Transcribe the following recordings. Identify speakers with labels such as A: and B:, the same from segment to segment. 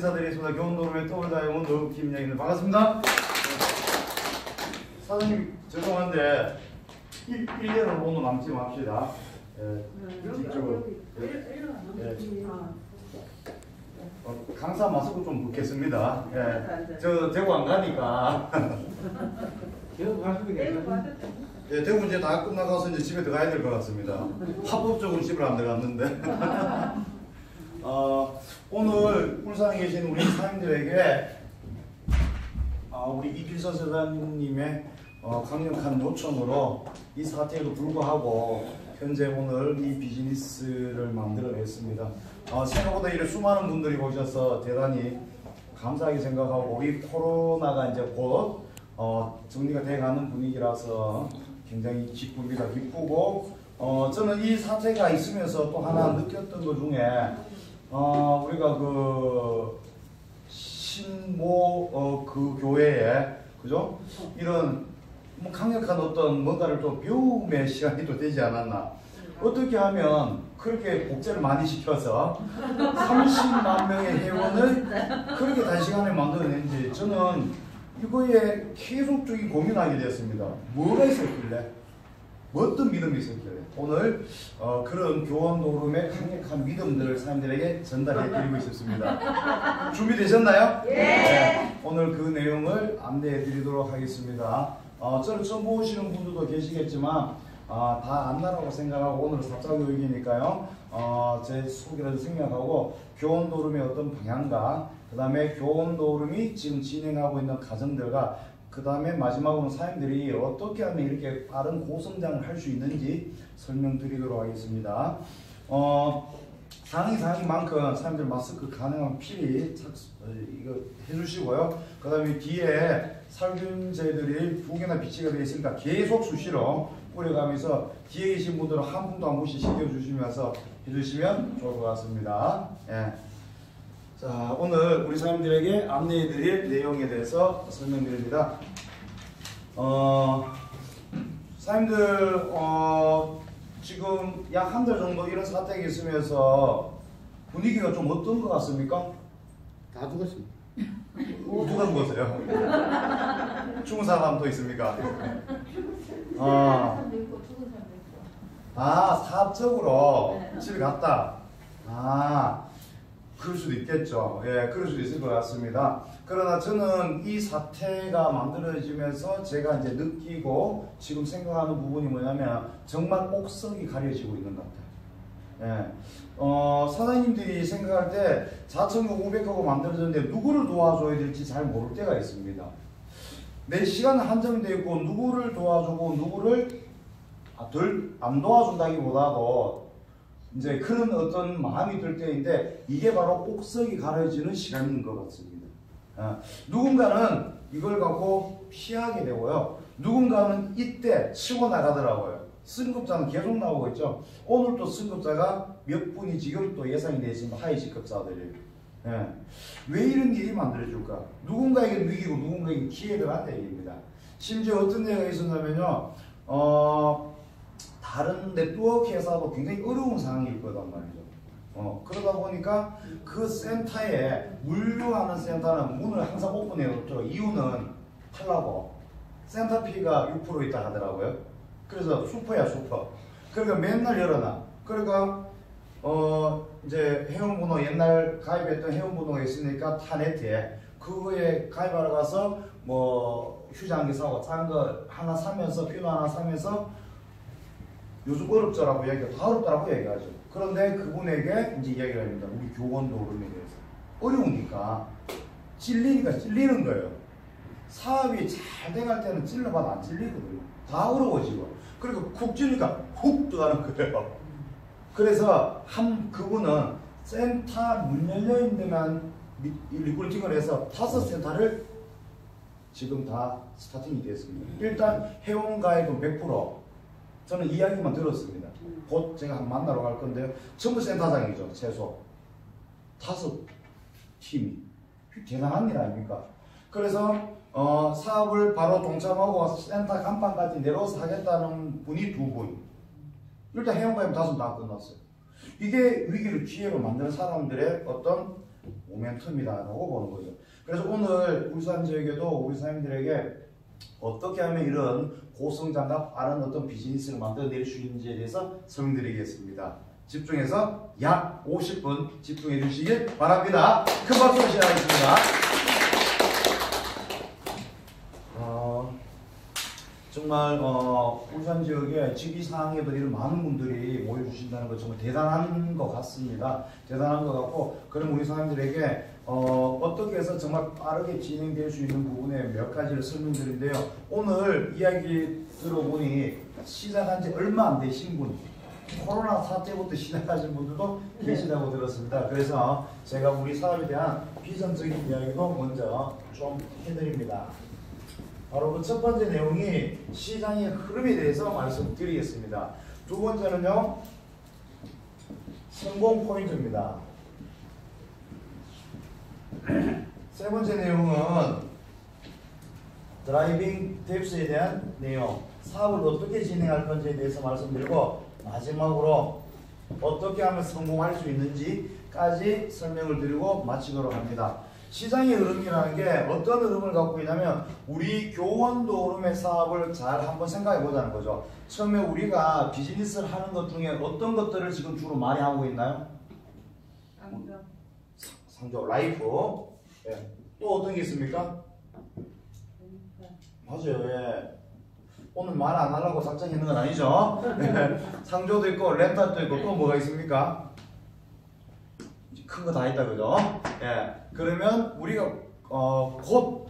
A: 인사드리겠습니다. 교원도름의 더블다이아몬드 김영희입니다. 반갑습니다. 사장님 죄송한데 1년을 오늘 남지 맙시다. 직접으로. 강사 마스크 좀 벗겠습니다. 저 대구 안 가니까.
B: 대구 가시면 괜찮아요.
A: 대구 이제 다 끝나가서 이제 집에 들어가야 될 것 같습니다. 합법적으로 집을 안 들어갔는데. 오늘 울산에 계신 우리 사장님들에게 우리 이필서 사장님의 강력한 요청으로 이 사태에도 불구하고 현재 오늘 이 비즈니스를 만들어냈습니다. 생각보다 이렇게 수많은 분들이 오셔서 대단히 감사하게 생각하고 이 코로나가 이제 곧 정리가 돼가는 분위기라서 굉장히 기쁩니다. 기쁘고 저는 이 사태가 있으면서 또 하나 느꼈던 것 중에 우리가 그 신모 그 교회에 그죠? 이런 강력한 어떤 뭔가를 또 배움의 시간이 또 되지 않았나. 어떻게 하면 그렇게 복제를 많이 시켜서 30만 명의 회원을 그렇게 단시간에 만들어낸지 저는 이거에 계속적인 고민하게 되었습니다. 뭐가 있었길래? 어떤 믿음이 있었길래? 오늘 그런 교원도름의 강력한 믿음들을 사람들에게 전달해 드리고 싶습니다. 준비되셨나요?
C: 예.
A: 네, 오늘 그 내용을 안내해 드리도록 하겠습니다. 저를 처음 보시는 분들도 계시겠지만 다 안다라고 생각하고 오늘 사자교육이니까요. 제 소개를 생략하고 교원도름의 어떤 방향과 그 다음에 교원도름이 지금 진행하고 있는 과정들과 그 다음에 마지막으로 사람들이 어떻게 하면 이렇게 빠른 고성장을 할 수 있는지 설명드리도록 하겠습니다. 상황이 만큼 사람들 마스크 가능한 필히 이거 해주시고요. 그 다음에 뒤에 살균제들이 2개나 비치가 되어 있으니까 계속 수시로 뿌려가면서 뒤에 계신 분들은 한 분도 한 분씩 신겨주시면서 해주시면 좋을 것 같습니다. 예. 자, 오늘 우리 사람들에게 안내해드릴 내용에 대해서 설명드립니다. 사람들 지금 약 한 달 정도 이런 사태가 있으면서 분위기가 좀 어떤 것 같습니까?
B: 다 죽었습니다.
A: 누가 죽었어요? 죽은 사람도 있습니까? 사업적으로 집에 갔다. 그럴 수도 있겠죠. 예, 그럴 수도 있을 것 같습니다. 그러나 저는 이 사태가 만들어지면서 제가 이제 느끼고 지금 생각하는 부분이 뭐냐면 정말 옥석이 가려지고 있는 것 같아요. 예. 사장님들이 생각할 때 4,500하고 만들어졌는데 누구를 도와줘야 될지 잘 모를 때가 있습니다. 내 시간은 한정되어 있고 누구를 도와주고 누구를 덜 안 도와준다기보다도 이제 그런 어떤 마음이 들 때인데 이게 바로 옥석이 가려지는 시간인 것 같습니다. 누군가는 이걸 갖고 피하게 되고요. 누군가는 이때 치고 나가더라고요. 승급자는 계속 나오고 있죠. 오늘도 승급자가 몇 분이 지금 또 예상이 되어 있습니다. 하위 직급자들이. 왜 이런 일이 만들어질까? 누군가에게 위기고 누군가에게 기회가 한다 얘기입니다. 심지어 어떤 얘기가 있었냐면요. 다른 네트워크 회사도 굉장히 어려운 상황이 있거든 말이죠. 그러다 보니까 그 센터에 물류하는 센터는 문을 항상 오픈해 놓죠. 이유는 팔라고. 센터 피가 6% 있다 하더라고요. 그래서 슈퍼야 슈퍼. 그러니까 맨날 열어놔. 그러니까 이제 회원번호 옛날 가입했던 회원번호가 있으니까 타네트에 그거에 가입하러 가서 뭐 휴지 한 개 사고 싼 거 하나 사면서 피노 하나 사면서 요즘 어렵더라고 얘기하고 다 어렵다라고 얘기하죠. 그런데 그분에게 이제 이야기를 합니다. 우리 교원도름에 대해서 어려우니까 찔리니까 찔리는 거예요. 사업이 잘 돼갈 때는 찔러봐도 안 찔리거든요. 다 어려워지고 그리고 쿡 찔리니까 훅 들어가는 거예요. 그래서 그분은 센터 문 열려 있는 데만 리크루팅을 해서 5센터를 지금 다 스타팅이 됐습니다. 일단 회원 가입은 100%. 저는 이야기만 들었습니다. 곧 제가 한번 만나러 갈 건데요. 전부 센터장이죠. 최소 5팀이. 대단한 일 아닙니까? 그래서 사업을 바로 동참하고 센터 간판까지 내려서 하겠다는 분이 2분. 일단 회원가입 5분 다 끝났어요. 이게 위기를 기회로 만드는 사람들의 어떤 모멘텀이다라고 보는 거죠. 그래서 오늘 울산 지역에도 우리 사장님들에게 어떻게 하면 이런 고성장과 빠른 어떤 비즈니스를 만들어낼 수 있는지에 대해서 설명드리겠습니다. 집중해서 약 50분 집중해 주시길 바랍니다. 큰 박수로 시작하겠습니다. 정말 울산 지역에 직위상에도 이런 많은 분들이 모여주신다는 것 정말 대단한 것 같습니다. 대단한 것 같고, 그럼 우리 사람들에게 어떻게 해서 정말 빠르게 진행될 수 있는 부분에 몇 가지를 설명드리는데요. 오늘 이야기 들어보니 시작한 지 얼마 안 되신 분, 코로나 사태부터 시작하신 분들도 계시다고 들었습니다. 그래서 제가 우리 사업에 대한 비전적인 이야기도 먼저 좀 해드립니다. 바로 그 첫 번째 내용이 시장의 흐름에 대해서 말씀드리겠습니다. 두 번째는요, 성공 포인트입니다. 세 번째 내용은 드라이빙 팁스에 대한 내용, 사업을 어떻게 진행할 건지에 대해서 말씀드리고, 마지막으로 어떻게 하면 성공할 수 있는지까지 설명을 드리고 마치도록 합니다. 시장의 흐름이라는 게 어떤 흐름을 갖고 있냐면, 우리 교원도 흐름의 사업을 잘 한번 생각해 보자는 거죠. 처음에 우리가 비즈니스를 하는 것 중에 어떤 것들을 지금 주로 많이 하고 있나요? 상조, 라이프. 예. 또 어떤 게 있습니까? 맞아요. 예. 오늘 말 안 하려고 작정했는 건 아니죠. 예. 상조도 있고 렌탈도 있고 또 뭐가 있습니까? 큰 거 다 있다, 그죠? 예. 그러면 우리가 곧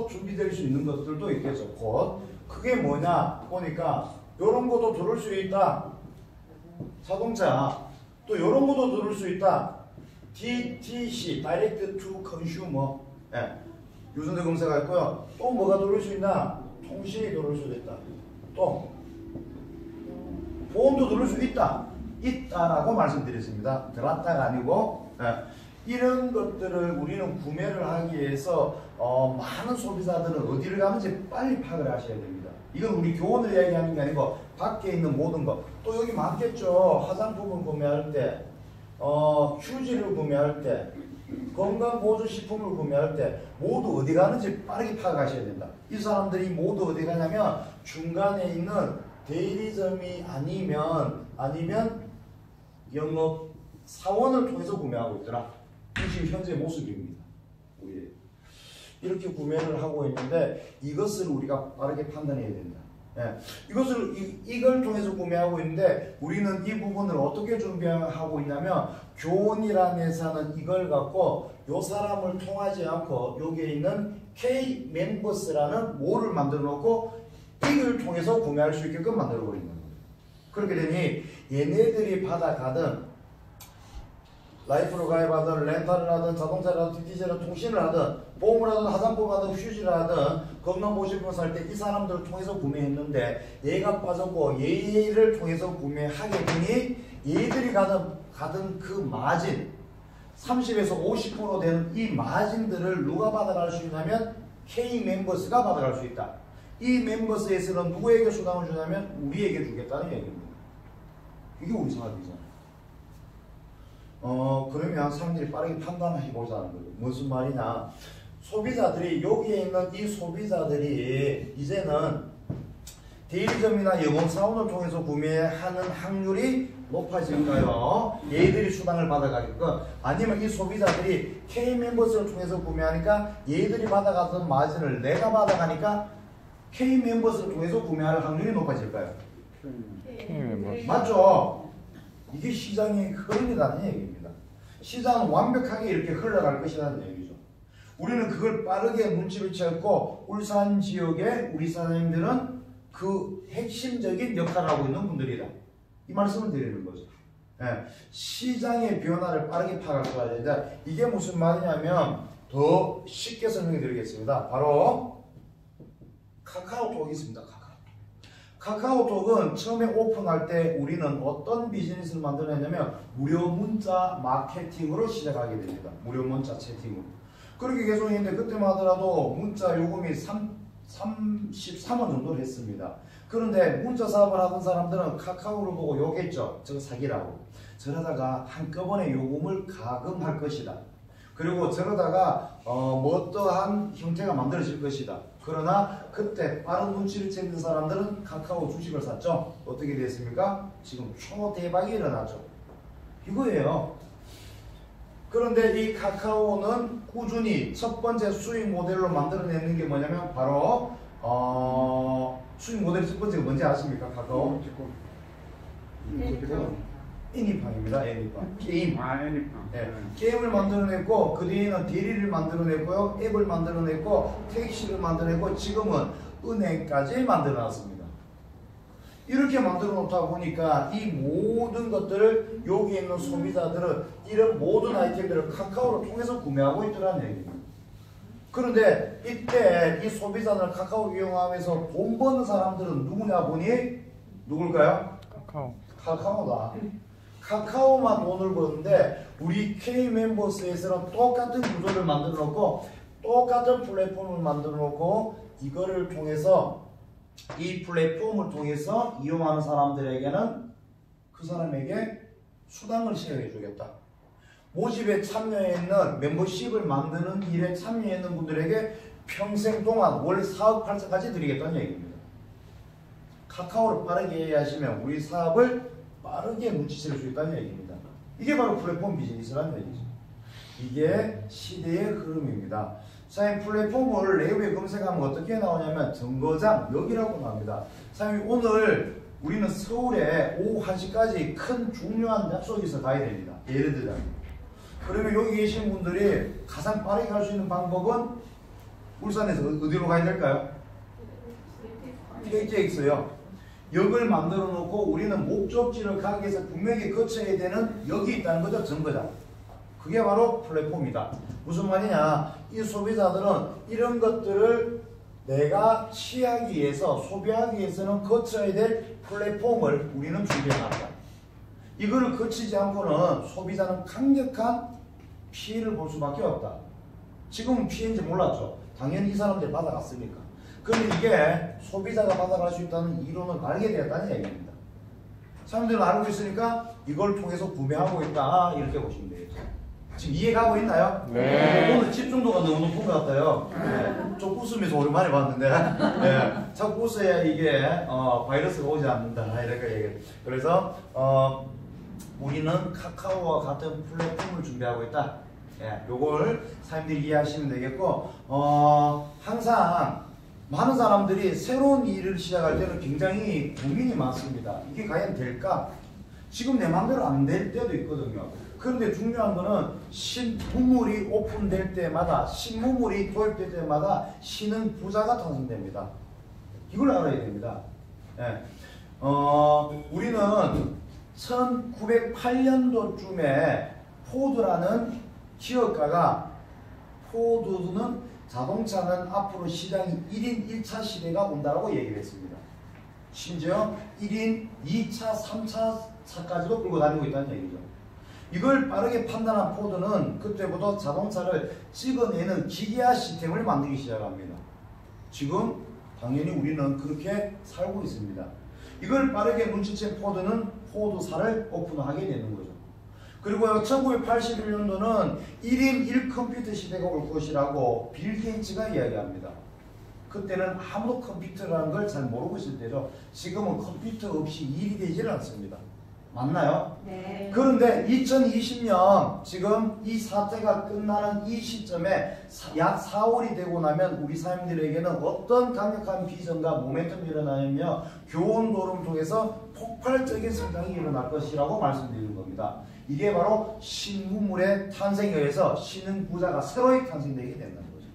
A: 준비될 수 있는 것들도 있겠죠. 곧. 그게 뭐냐 보니까 요런 것도 들을 수 있다. 자동차. 또 요런 것도 들을 수 있다. DTC, Direct to Consumer. 예. 유선대 검사가 있고요. 또 뭐가 들을 수 있나? 통신이 들을 수도 있다. 또 보험도 들을 수 있다. 있다라고 말씀드렸습니다. 들었다가 아니고. 예. 이런 것들을 우리는 구매를 하기 위해서 많은 소비자들은 어디를 가는지 빨리 파악을 하셔야 됩니다. 이건 우리 교원을 이야기하는 게 아니고 밖에 있는 모든 것. 또 여기 많겠죠. 화장품을 구매할 때, 휴지를 구매할 때, 건강보조식품을 구매할 때 모두 어디 가는지 빠르게 파악하셔야 된다. 이 사람들이 모두 어디 가냐면 중간에 있는 대리점이 아니면 영업 사원을 통해서 구매하고 있더라. 이 지금 현재 모습입니다. 우리 이렇게 구매를 하고 있는데 이것을 우리가 빠르게 판단해야 된다. 예. 이걸 통해서 구매하고 있는데 우리는 이 부분을 어떻게 준비하고 있냐면, 교원이라는 회사는 이걸 갖고 요 사람을 통하지 않고 여기에 있는 K 멤버스라는 모를 만들어 놓고 이걸 통해서 구매할 수 있게끔 만들어 버리는 거예요. 그렇게 되니 얘네들이 받아가든 라이프로 가입하든 렌탈을 하든 자동차를 하든 DTC를 통신을 하든 보험을 하든 화장품을 하든 휴지를 하든 건강보식품을 살 때 이 사람들을 통해서 구매했는데 얘가 빠졌고 얘를 통해서 구매하게 되니 얘들이 가든 그 마진 30에서 50% 되는 이 마진들을 누가 받아갈 수 있냐면 K 멤버스가 받아갈 수 있다. 이 멤버스에서는 누구에게 수당을 주냐면 우리에게 주겠다는 얘기입니다. 이게 우리 사업이잖아요. 그러면 사람들이 빠르게 판단해보자는 거예요. 무슨 말이냐. 소비자들이, 여기에 있는 이 소비자들이 이제는 대리점이나 영업사원을 통해서 구매하는 확률이 높아질까요? 얘들이 수당을 받아가게끔, 아니면 이 소비자들이 K멤버스를 통해서 구매하니까 얘들이 받아가던 마진을 내가 받아가니까 K멤버스를 통해서 구매할 확률이 높아질까요? 맞죠? 이게 시장의 흐름이라는 얘기입니다. 시장은 완벽하게 이렇게 흘러갈 것이라는 얘기죠. 우리는 그걸 빠르게 눈치를 채고 울산 지역의 우리 사장님들은 그 핵심적인 역할을 하고 있는 분들이다. 이 말씀을 드리는 거죠. 예, 시장의 변화를 빠르게 파악할 되는데 이게 무슨 말이냐면 더 쉽게 설명해 드리겠습니다. 바로 카카오톡이 있습니다. 카카오톡은 처음에 오픈할 때 우리는 어떤 비즈니스를 만들었냐면 무료 문자 마케팅으로 시작하게 됩니다. 무료 문자 채팅으로. 그렇게 계속 했는데 그때만 하더라도 문자 요금이 33원 정도를 했습니다. 그런데 문자 사업을 하던 사람들은 카카오를 보고 욕했죠. 저거 사기라고. 저러다가 한꺼번에 요금을 가금할 것이다. 그리고 저러다가 어떠한 형태가 만들어질 것이다. 그러나 그때 빠른 눈치를 채는 사람들은 카카오 주식을 샀죠. 어떻게 됐습니까? 지금 초대박이 일어났죠. 이거예요. 그런데 이 카카오는 꾸준히 첫 번째 수익 모델로 만들어내는 게 뭐냐면 바로 수익 모델 첫 번째가 뭔지 아십니까? 카카오? 애니팡입니다. 애니팡. 게임.
B: 애니팡.
A: 네. 게임을 만들어냈고 그 뒤에는 대리를 만들어냈고요. 앱을 만들어냈고 택시를 만들어냈고 지금은 은행까지 만들어놨습니다. 이렇게 만들어 놓다 보니까 이 모든 것들을 여기 있는 소비자들은 이런 모든 아이템들을 카카오를 통해서 구매하고 있더라는 얘기입니다. 그런데 이때 이 소비자들 카카오 이용하면서 돈 버는 사람들은 누구냐 보니 누굴까요? 카카오다. 카카오만 돈을 버는데 우리 K멤버스에서는 똑같은 구조를 만들어 놓고 똑같은 플랫폼을 만들어 놓고 이거를 통해서 이 플랫폼을 통해서 이용하는 사람들에게는 그 사람에게 수당을 시행해 주겠다. 모집에 참여해 있는 멤버십을 만드는 일에 참여해 있는 분들에게 평생 동안 월 사업 활성까지 드리겠다는 얘기입니다. 카카오를 빠르게 이해하시면 우리 사업을 빠르게 눈치챌 수 있다는 얘기입니다. 이게 바로 플랫폼 비즈니스라는 얘기죠. 이게 시대의 흐름입니다. 사장님 플랫폼을 네이버에 검색하면 어떻게 나오냐면 정거장 여기라고 나옵니다. 사장님 오늘 우리는 서울에 오후 1시까지 큰 중요한 약속이 있어 가야 됩니다. 예를 들자면 그러면 여기 계신 분들이 가장 빠르게 갈 수 있는 방법은 울산에서 어디로 가야 될까요? KTX요. 역을 만들어 놓고 우리는 목적지를 가기 위해서 분명히 거쳐야 되는 역이 있다는 거죠. 정거장. 그게 바로 플랫폼이다. 무슨 말이냐? 이 소비자들은 이런 것들을 내가 취하기 위해서 소비하기 위해서는 거쳐야 될 플랫폼을 우리는 준비해놨다. 이거를 거치지 않고는 소비자는 강력한 피해를 볼 수밖에 없다. 지금은 피해인지 몰랐죠. 당연히 이 사람들이 받아갔으니까. 그런데 이게 소비자가 받아갈 수 있다는 이론을 알게 되었다는 얘기입니다. 사람들은 알고 있으니까 이걸 통해서 구매하고 있다. 이렇게 보시면 되겠죠. 지금 이해가고 있나요?
B: 네.
A: 오늘 집중도가 너무 높은 것 같아요. 네. 좀 웃으면서 오랜만에 봤는데 네. 자꾸 웃어야 이게 바이러스가 오지 않는다. 이렇게 얘기해요. 그래서 우리는 카카오와 같은 플랫폼을 준비하고 있다. 예, 요걸 사람들이 이해하시면 되겠고 항상 많은 사람들이 새로운 일을 시작할 때는 굉장히 고민이 많습니다. 이게 과연 될까? 지금 내 마음대로 안 될 때도 있거든요. 그런데 중요한 거는 신부물이 오픈될 때마다 신부물이 도입될 때마다 신은 부자가 탄생됩니다. 이걸 알아야 됩니다. 예. 우리는 1908년도쯤에 포드라는 기업가가 포드는 자동차는 앞으로 시장이 1인 1차 시대가 온다라고 얘기를 했습니다. 심지어 1인 2차, 3차 차까지도 끌고 다니고 있다는 얘기죠. 이걸 빠르게 판단한 포드는 그때부터 자동차를 찍어내는 기계화 시스템을 만들기 시작합니다. 지금 당연히 우리는 그렇게 살고 있습니다. 이걸 빠르게 눈치챈 포드는 포드사를 오픈하게 되는 거죠. 그리고 1981년도는 1인 1컴퓨터 시대가 올 것이라고 빌 게이츠가 이야기합니다. 그때는 아무도 컴퓨터라는 걸 잘 모르고 있을 때죠. 지금은 컴퓨터 없이 일이 되질 않습니다. 맞나요?
C: 네.
A: 그런데 2020년 지금 이 사태가 끝나는 이 시점에 약 4월이 되고 나면 우리 사람들에게는 어떤 강력한 비전과 모멘텀이 일어나냐며 교원도를 통해서 폭발적인 성장이 일어날 것이라고 말씀드리는 겁니다. 이게 바로 신문물의 탄생에 의해서 신흥 부자가 새로이 탄생되게 된다는 거죠.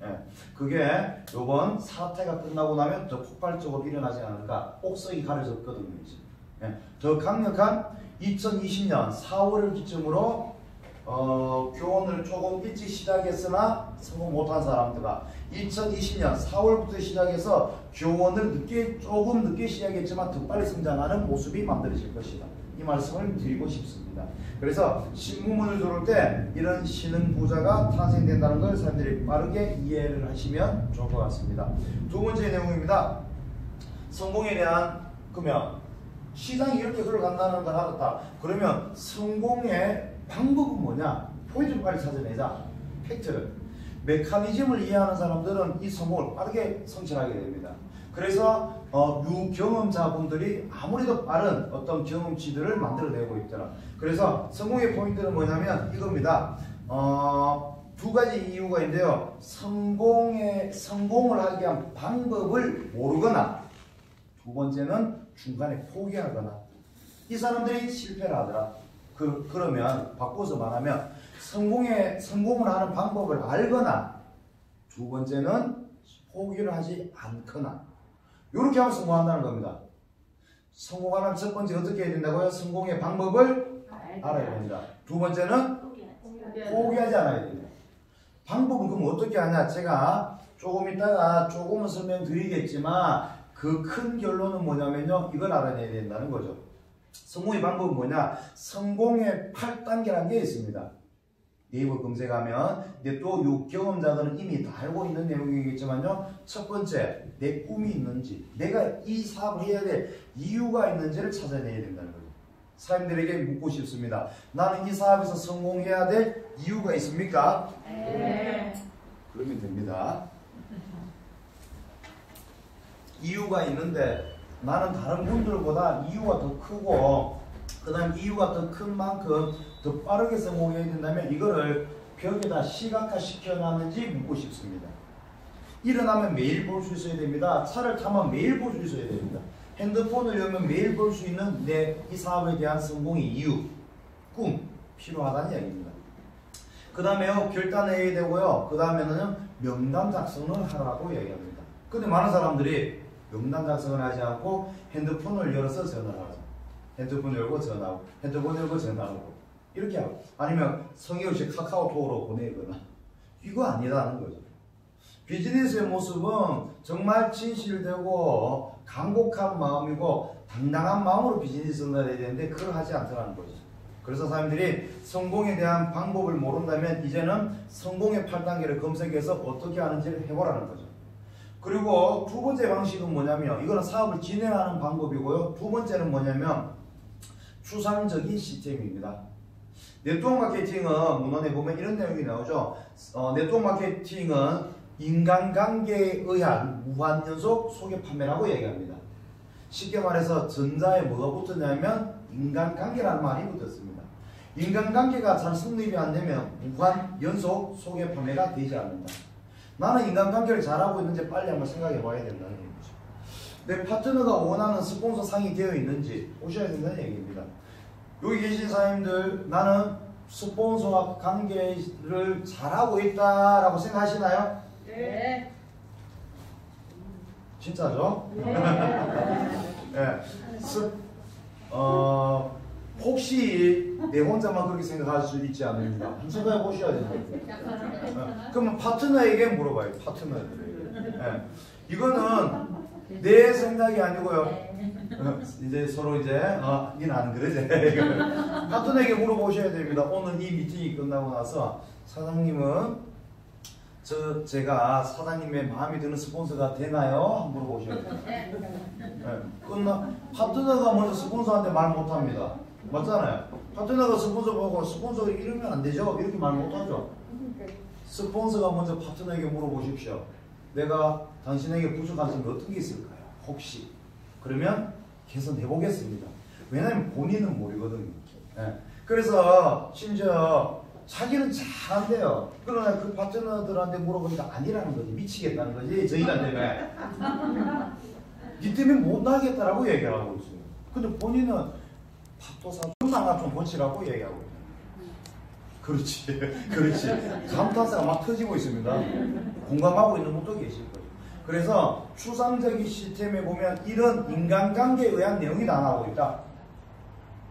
A: 예, 그게 이번 사태가 끝나고 나면 더 폭발적으로 일어나지 않을까. 옥석이 가려졌거든요. 이제. 예, 더 강력한 2020년 4월을 기점으로 교원을 조금 일찍 시작했으나 성공 못한 사람들과 2020년 4월부터 시작해서 교원을 조금 늦게 시작했지만 더 빨리 성장하는 모습이 만들어질 것이다. 이 말씀을 드리고 싶습니다. 그래서 신문을 들을 때 이런 신흥 부자가 탄생된다는 걸 사람들이 빠르게 이해를 하시면 좋을 것 같습니다. 두 번째 내용입니다. 성공에 대한 그러면 시장이 이렇게 흘러간다는 걸 알았다. 그러면 성공의 방법은 뭐냐? 포인트를 빨리 찾아내자. 팩트를. 메커니즘을 이해하는 사람들은 이 성공을 빠르게 성취하게 됩니다. 그래서 유경험자분들이 아무래도 빠른 어떤 경험치들을 만들어내고 있더라. 그래서 성공의 포인트는 뭐냐면 이겁니다. 두 가지 이유가 있는데요. 성공을 하기 위한 방법을 모르거나, 두 번째는 중간에 포기하거나. 이 사람들이 실패를 하더라. 그러면 바꿔서 말하면 성공을 하는 방법을 알거나, 두 번째는 포기를 하지 않거나, 이렇게 하면 성공한다는 겁니다. 성공하려면 첫 번째 어떻게 해야 된다고요? 성공의 방법을 알아야 됩니다. 두 번째는 포기하지 않아야 됩니다. 방법은 그럼 어떻게 하냐? 제가 조금 이따가 조금은 설명드리겠지만 그 큰 결론은 뭐냐면요, 이걸 알아내야 된다는 거죠. 성공의 방법은 뭐냐? 성공의 8단계라는 게 있습니다. 네이버 검색하면, 근데 또 요 경험자들은 이미 다 알고 있는 내용이겠지만요, 첫 번째, 내 꿈이 있는지, 내가 이 사업을 해야 될 이유가 있는지를 찾아내야 된다는 거죠. 사람들에게 묻고 싶습니다. 나는 이 사업에서 성공해야 될 이유가 있습니까?
C: 네.
A: 그러면 됩니다. 이유가 있는데 나는 다른 분들보다 이유가 더 크고, 그 다음 이유가 더 큰 만큼 더 빠르게 성공해야 된다면 이거를 벽에다 시각화 시켜놨는지 묻고 싶습니다. 일어나면 매일 볼 수 있어야 됩니다. 차를 타면 매일 볼 수 있어야 됩니다. 핸드폰을 열면 매일 볼 수 있는 내 이 사업에 대한 성공의 이유, 꿈, 필요하다는 이야기입니다. 그 다음에요, 결단해야 되고요. 그 다음에는 명단 작성을 하라고 이야기합니다. 근데 많은 사람들이 명단 작성을 하지 않고 핸드폰을 열어서 전화를 하죠. 핸드폰 열고 전화하고, 핸드폰 열고 전화하고, 이렇게 하고, 아니면 성의 없이 카카오톡으로 보내거나, 이거 아니라는 거죠. 비즈니스의 모습은 정말 진실되고 간곡한 마음이고 당당한 마음으로 비즈니스를 해야 되는데 그걸 하지 않더라는 거죠. 그래서 사람들이 성공에 대한 방법을 모른다면 이제는 성공의 8단계를 검색해서 어떻게 하는지를 해보라는 거죠. 그리고 두 번째 방식은 뭐냐면, 이거는 사업을 진행하는 방법이고요. 두 번째는 뭐냐면 추상적인 시스템입니다. 네트워크 마케팅은 문헌에 보면 이런 내용이 나오죠. 네트워크 마케팅은 인간관계에 의한 무한연속 소개 판매라고 얘기합니다. 쉽게 말해서 전자에 뭐가 붙었냐면 인간관계라는 말이 붙었습니다. 인간관계가 잘 성립이 안 되면 무한연속 소개 판매가 되지 않는다. 나는 인간관계를 잘하고 있는지 빨리 한번 생각해 봐야 된다는 얘기죠. 내 파트너가 원하는 스폰서 상이 되어 있는지 보셔야 된다는 얘기입니다. 여기 계신 사장님들, 나는 스폰서와 관계를 잘하고 있다라고 생각하시나요?
C: 네.
A: 진짜죠? 네. 혹시 내 혼자만 그렇게 생각할 수 있지 않습니다. 한번 생각해 보셔야 됩니다. 그러면 파트너에게 물어봐요. 파트너에게. 네. 이거는 내 생각이 아니고요. 이제 서로 이제 니는 안 그러지? 파트너에게 물어보셔야 됩니다. 오늘 이 미팅이 끝나고 나서 사장님은 제가 사장님의 마음에 드는 스폰서가 되나요? 한번 물어보셔야 돼요. 네. 파트너가 먼저 스폰서한테 말 못합니다. 맞잖아요. 파트너가 스폰서 보고 스폰서 이러면 안 되죠? 이렇게 말 못하죠. 스폰서가 먼저 파트너에게 물어보십시오. 내가 당신에게 부족한 점이 어떤 게 있을까요? 혹시. 그러면 개선해 보겠습니다. 왜냐하면 본인은 모르거든요. 네. 그래서 심지어 자기는 잘한대요. 그러나 그 파트너들한테 물어보니까 아니라는 거지. 미치겠다는 거지. 저희가 때문에. 니 때문에 못 나겠다라고 얘기를 하고 있어요. 근데 본인은 밥도 사주고 좀 고치라고 얘기하고 있어요. 그렇지. 그렇지. 감탄사가 막 터지고 있습니다. 공감하고 있는 분도 계실 거예요. 그래서 추상적인 시스템에 보면 이런 인간관계에 의한 내용이 다 나오고 있다.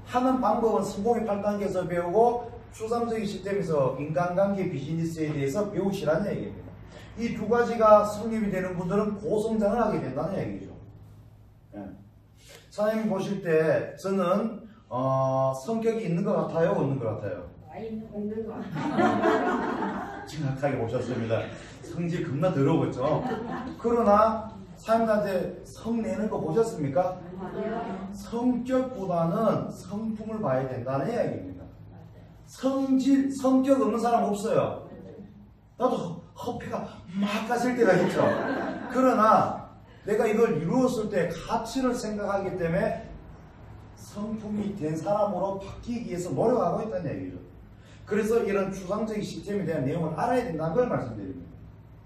A: 하는 방법은 성공의 8단계에서 배우고 추상적인 시스템에서 인간관계 비즈니스에 대해서 배우시라는 얘기입니다. 이 두 가지가 성립이 되는 분들은 고성장을 하게 된다는 얘기죠. 네. 사장님 보실 때 저는 성격이 있는 것 같아요? 없는 것 같아요?
C: 있는 거.
A: 정확하게 보셨습니다. 성질 겁나 더러웠죠. 그러나 사장님한테 성내는 거 보셨습니까? 성격보다는 성품을 봐야 된다는 이야기입니다. 성격 없는 사람 없어요. 나도 허패가 막 갔을 때가 있죠. 그러나 내가 이걸 이루었을 때 가치를 생각하기 때문에 성품이 된 사람으로 바뀌기 위해서 노력하고 있다는 얘기죠. 그래서 이런 추상적인 시스템에 대한 내용을 알아야 된다는 걸 말씀드립니다.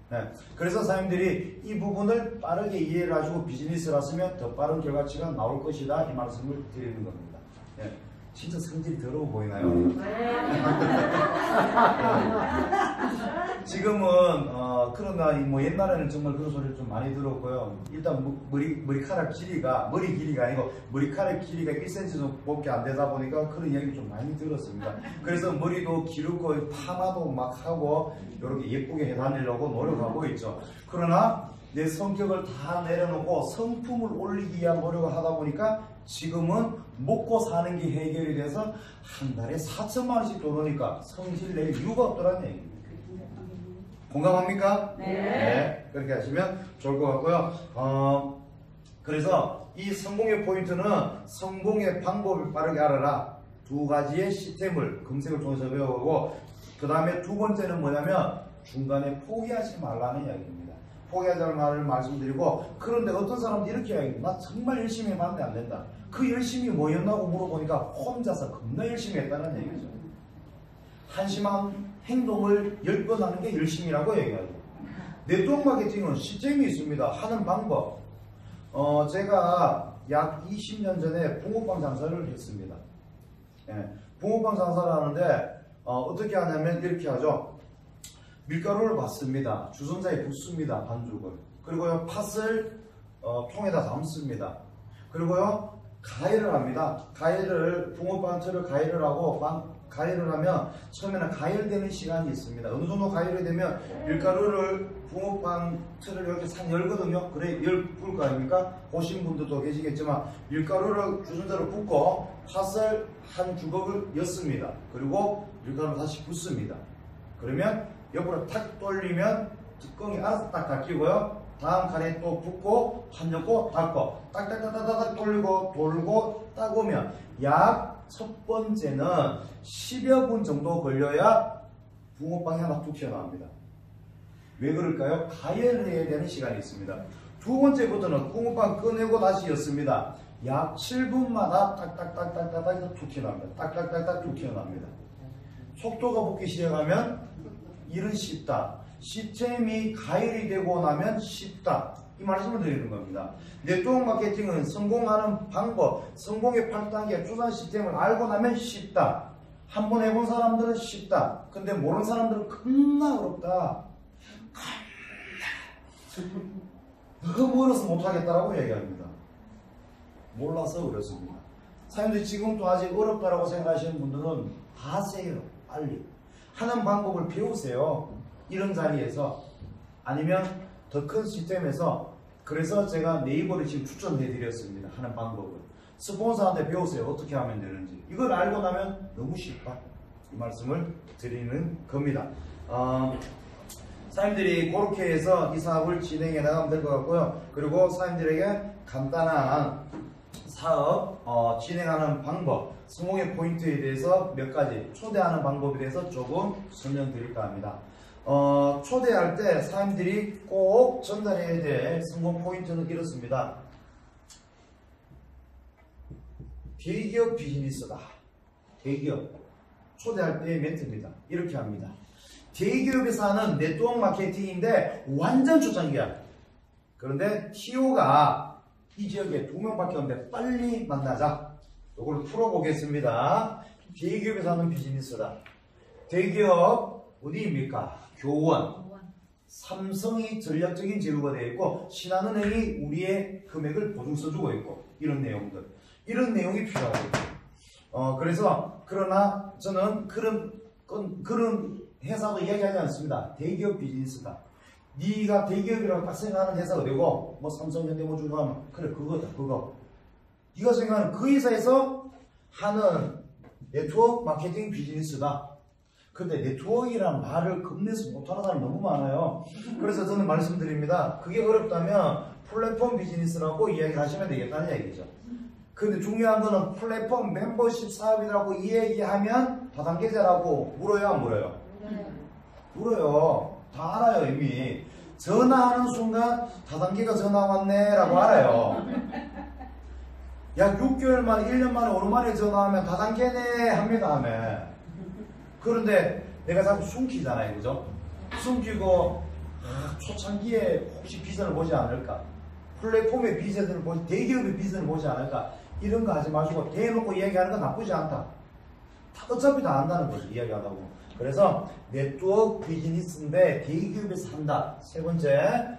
A: 네. 그래서 사람들이 이 부분을 빠르게 이해를 하시고 비즈니스를 하시면 더 빠른 결과치가 나올 것이다, 이 말씀을 드리는 겁니다. 네. 진짜 성질이 더러워 보이나요? 지금은 그러나 뭐 옛날에는 정말 그런 소리를 좀 많이 들었고요. 일단 머리카락 길이가 아니고 머리카락 길이가 1cm 정도밖에 안 되다 보니까 그런 이야기를 좀 많이 들었습니다. 그래서 머리도 기르고 파마도 막 하고 이렇게 예쁘게 해다니려고 노력하고 있죠. 그러나 내 성격을 다 내려놓고 성품을 올리기 위한 노력을 하다 보니까 지금은 먹고 사는 게 해결이 돼서 한 달에 4천만 원씩 들어오니까 성질 낼 이유가 없더라는 얘기입니다. 공감합니까? 네. 그렇게 하시면 좋을 것 같고요. 그래서 이 성공의 포인트는 성공의 방법을 빠르게 알아라. 두 가지의 시스템을 검색을 통해서 배우고, 그 다음에 두 번째는 뭐냐면 중간에 포기하지 말라는 이야기입니다. 포기하자는 말을 말씀드리고, 그런데 어떤 사람도 이렇게 이야기합니다. 나 정말 열심히 해봤는데 안 된다. 그 열심히 뭐였나고 물어보니까 혼자서 겁나 열심히 했다는 얘기죠. 한심한 행동을 10번 하는 게 열심이라고 얘기하죠. 네트워크 마케팅은 시스템이 있습니다. 하는 방법. 제가 약 20년 전에 붕어빵 장사를 했습니다. 예, 붕어빵 장사를 하는데 어떻게 하냐면 이렇게 하죠. 밀가루를 받습니다. 주전자에 붓습니다. 반죽을. 그리고요, 팥을 통에다 담습니다. 그리고요, 가열을 합니다. 붕어빵 틀을 가열을 하고, 가열을 하면 처음에는 가열되는 시간이 있습니다. 어느 정도 가열이 되면 밀가루를 붕어빵 틀을 이렇게 산 열거든요. 그래 열 부을 거 아닙니까? 보신 분들도 계시겠지만 밀가루를 주전자로 붓고 팥을 한 주걱을 였습니다. 그리고 밀가루를 다시 붓습니다. 그러면 옆으로 탁 돌리면 뚜껑이 알아서 딱 닫히고요. 다음 칸에 또 붓고 판 엮고 닫고 딱딱딱딱딱 돌고 딱 오면 약 첫 번째는 10여 분 정도 걸려야 붕어빵이 하나 툭 튀어나옵니다. 왜 그럴까요? 가열해야 되는 시간이 있습니다. 두 번째부터는 붕어빵 꺼내고 다시 였습니다. 약 7분마다 딱딱딱딱딱 툭 튀어나옵니다. 딱딱딱딱 툭 튀어나옵니다. 속도가 붙기 시작하면 일은 쉽다. 시스템이 가열이 되고 나면 쉽다. 이 말씀을 드리는 겁니다. 네트워크 마케팅은 성공하는 방법, 성공의 8단계 추산 시스템을 알고 나면 쉽다. 한번 해본 사람들은 쉽다. 근데 모르는 사람들은 겁나 어렵다. 너무 어려서 못하겠다라고 얘기합니다. 몰라서 어렵습니다. 사람들이 지금도 아직 어렵다라고 생각하시는 분들은 다 하세요. 빨리. 하는 방법을 배우세요. 이런 자리에서. 아니면 더 큰 시스템에서. 그래서 제가 네이버를 지금 추천해 드렸습니다. 하는 방법을. 스폰서한테 배우세요. 어떻게 하면 되는지. 이걸 알고 나면 너무 쉽다. 이 말씀을 드리는 겁니다. 사장님들이 그렇게 해서 이 사업을 진행해 나가면 될 것 같고요. 그리고 사장님들에게 간단한 사업 진행하는 방법, 성공의 포인트에 대해서 몇 가지, 초대하는 방법에 대해서 조금 설명드릴까 합니다. 초대할 때 사람들이 꼭 전달해야 될 성공 포인트는 이렇습니다. 대기업 비즈니스다. 대기업. 초대할 때의 멘트입니다. 이렇게 합니다. 대기업에서 하는 네트워크 마케팅인데 완전 초창기야. 그런데 TO가 이 지역에 2명밖에 없는데 빨리 만나자. 이걸 풀어보겠습니다. 대기업에서 하는 비즈니스다. 대기업 어디입니까? 교원, 삼성이 전략적인 제휴가 되어 있고 신한은행이 우리의 금액을 보증 써주고 있고 이런 내용들, 이런 내용이 필요하거든요. 그래서 그러나 저는 그런 회사도 이야기하지 않습니다. 대기업 비즈니스다. 네가 대기업이라고 딱 생각하는 회사가 되고 뭐 삼성, 현대, 뭐 주가하면 그래 그거다 그거. 네가 생각하는 그 회사에서 하는 네트워크 마케팅 비즈니스다. 근데 네트워크라는 말을 겁내서 못하는 사람이 너무 많아요. 그래서 저는 말씀드립니다. 그게 어렵다면 플랫폼 비즈니스라고 이야기를 하시면 되겠다는 얘기죠. 근데 중요한 거는 플랫폼 멤버십 사업이라고 이 얘기하면 다단계자라고 물어요, 안 물어요? 물어요. 다 알아요, 이미. 전화하는 순간 다단계가 전화 왔네 라고 알아요. 약 6개월 만에 1년 만에 오랜만에 전화하면 다단계네 합니다. 하면. 그런데 내가 자꾸 숨기잖아요, 그죠? 숨기고 초창기에 혹시 비전을 보지 않을까? 플랫폼의 비전을 보지, 대기업의 비전을 보지 않을까? 이런 거 하지 마시고 대놓고 이야기하는 건 나쁘지 않다. 어차피 다 안다는 거지, 이야기하다고. 그래서 네트워크 비즈니스인데 대기업에서 한다. 세 번째.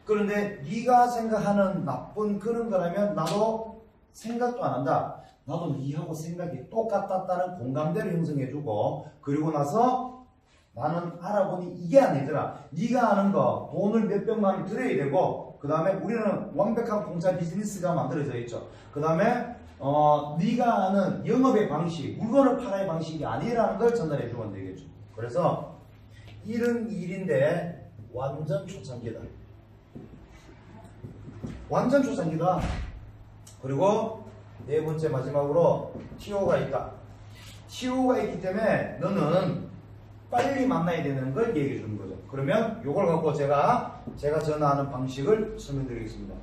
A: 그런데 네가 생각하는 나쁜 그런 거라면 나도 생각도 안 한다. 나도 네하고 생각이 똑같았다는 공감대를 형성해주고, 그리고 나서 나는 알아보니 이게 아니더라. 네가 아는 거 돈을 몇백만 원 들여야 되고, 그 다음에 우리는 완벽한 공짜 비즈니스가 만들어져 있죠. 그 다음에 네가 아는 영업의 방식, 물건을 팔아야 방식이 아니라는 걸 전달해 주면 되겠죠. 그래서 이런 일인데 완전 초창기다. 완전 초창기다. 그리고 네 번째 마지막으로 TO가 있다. TO가 있기 때문에 너는 빨리 만나야 되는 걸 얘기해 주는 거죠. 그러면 이걸 갖고 제가 전화하는 방식을 설명드리겠습니다.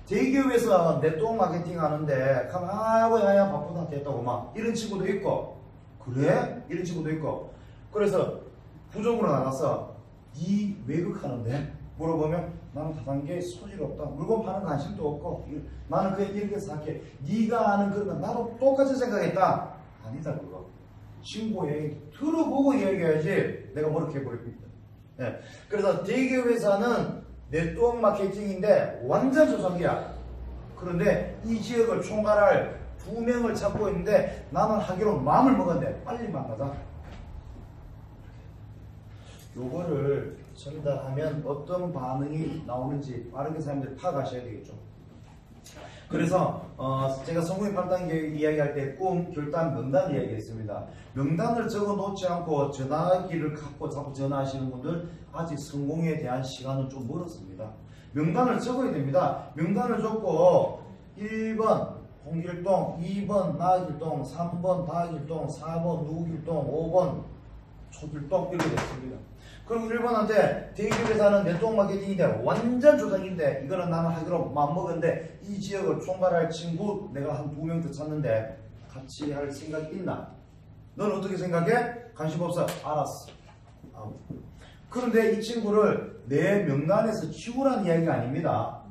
A: 대기업에서 네트워크 마케팅 하는데 가면 아이고 야야 바쁘다 됐다고 막 이런 친구도 있고, 그래? 이런 친구도 있고. 그래서 부족으로 나가서 네 외국하는데 물어보면 나는 다단계에 소질 없다. 물건 파는 관심도 없고 나는 그냥 이렇게 생각해. 네가 아는 그런 건 나도 똑같이 생각했다. 아니다 그거. 친구 얘기 들어보고 얘기해야지 내가 뭐렇게 해버립니다. 네. 그래서 대기업에서는 네트워크 마케팅인데 완전 초창기야. 그런데 이 지역을 총괄할 2명을 찾고 있는데 나는 하기로 마음을 먹었는데 빨리 만나자. 요거를 전달하면 어떤 반응이 나오는지 빠르게 사람들이 파악하셔야 되겠죠. 그래서 제가 성공의 8단계 이야기할 때 꿈, 결단, 명단 이야기했습니다. 명단을 적어 놓지 않고 전화기를 갖고 자꾸 전화하시는 분들 아직 성공에 대한 시간은 좀 멀었습니다. 명단을 적어야 됩니다. 명단을 적고 1번 홍길동, 2번 나길동, 3번 다길동, 4번 누길동, 5번 초길동 이렇게 됐습니다. 그리고 1번한테 대기업에서 하는 네트워크 마케팅인데 완전 조작인데 이거는 나는 하기로 마음먹었는데 이 지역을 총괄할 친구 내가 한 2명 더 찾는데 같이 할 생각 있나? 넌 어떻게 생각해? 관심 없어? 알았어. 그런데 이 친구를 내 명단에서 치우라는 이야기가 아닙니다.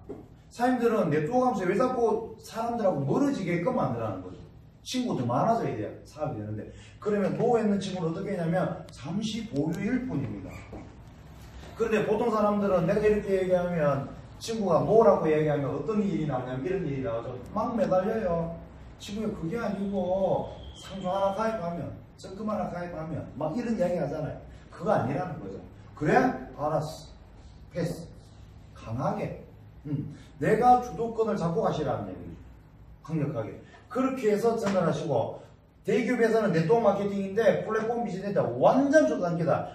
A: 사람들은 네트워크 하면서 왜 자꾸 사람들하고 멀어지게끔 만들라는 거죠. 친구도 많아져야 돼요. 사업이 되는데. 그러면 노했는 친구를 어떻게 하냐면 잠시 보류일 뿐입니다. 그런데 보통 사람들은 내가 이렇게 얘기하면 친구가 뭐라고 얘기하면 어떤 일이 나오냐면 이런 일이 나오죠. 막 매달려요. 친구가 그게 아니고 상조 하나 가입하면 적금 하나 가입하면 막 이런 이야기 하잖아요. 그거 아니라는 거죠. 그래? 알았어. 패스. 강하게. 내가 주도권을 잡고 가시라는 얘기죠. 강력하게. 그렇게 해서 전달하시고, 대기업에서는 네트워크 마케팅인데 플랫폼 비즈니스인데 완전 초단계다.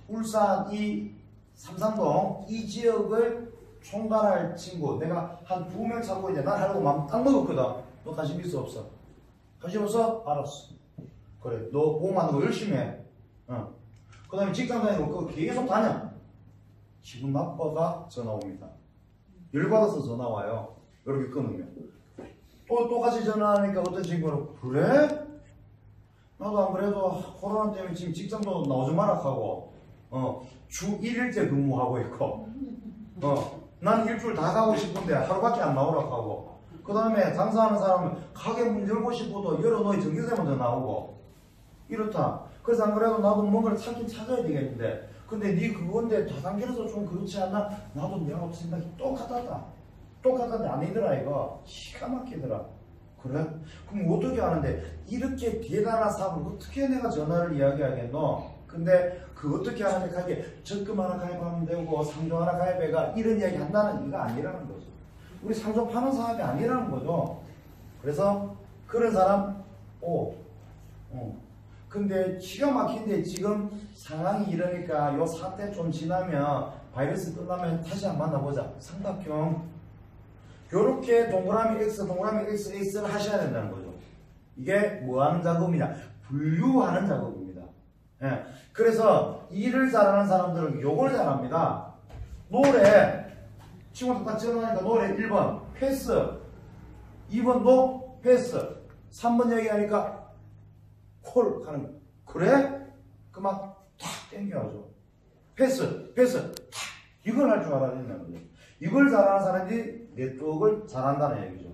A: 울산 이 삼산동 이 지역을 총괄할 친구 내가 한 2명 찾고 있는데 난 하려고 마음 딱 먹었거든. 너 관심 있어 없어? 관심 없어? 알았어. 그래 너 보험하는 거 열심히 해. 그 다음에 직장 다니는 거 그거 계속 다녀. 기분 나빠가 전화 옵니다. 열받아서 전화 와요. 이렇게 끊으면 또 같이 전화하니까 어떤 친구는 그래? 나도 안 그래도 코로나 때문에 지금 직장도 나오지 마라 하고 주 1일째 근무하고 있고 난 일주일 다 가고 싶은데 하루밖에 안 나오라 하고 그 다음에 장사하는 사람은 가게 문 열고 싶어도 열어놓이 전기세 먼저 나오고 이렇다. 그래서 안 그래도 나도 뭔가를 찾긴 찾아야 되겠는데 근데 네 그건데 다단계에서 좀 그렇지 않나? 나도 내가 생각이 똑같은데 아니더라 이거. 기가 막히더라. 그래? 그럼 어떻게 하는데 이렇게 대단한 사업을 어떻게 내가 전화를 이야기하겠노? 근데 그 어떻게 하는데 가게 적금 하나 가입하면 되고 상조 하나 가입해가 이런 이야기 한다는 이거 아니라는 거죠. 우리 상조 파는 사업이 아니라는 거죠. 그래서 그런 사람 근데 기가 막힌데 지금 상황이 이러니까 요 사태 좀 지나면 바이러스 끝나면 다시 한번 만나보자. 삼각형 요렇게 동그라미 X, 동그라미 X, X를 하셔야 된다는 거죠. 이게 뭐 하는 작업이냐? 분류하는 작업입니다. 예. 그래서 일을 잘하는 사람들은 요걸 잘합니다. 노래, 친구들 딱 전화하니까 노래 1번 패스, 2번 노 패스, 3번 얘기하니까 콜 하는 거. 그래? 그 막 탁 땡겨야죠. 패스, 패스, 탁. 이걸 할 줄 알아야 된다는 거죠. 이걸 잘하는 사람들이 네트워크를 잘한다는 얘기죠.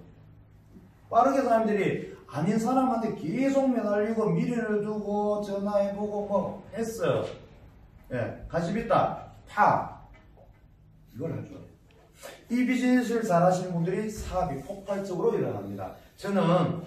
A: 빠르게 사람들이 아닌 사람한테 계속 매달리고 미래를 두고 전화해보고 뭐 했어. 예, 관심 있다. 파. 이걸 할 줄 알아요. 이 비즈니스를 잘하시는 분들이 사업이 폭발적으로 일어납니다. 저는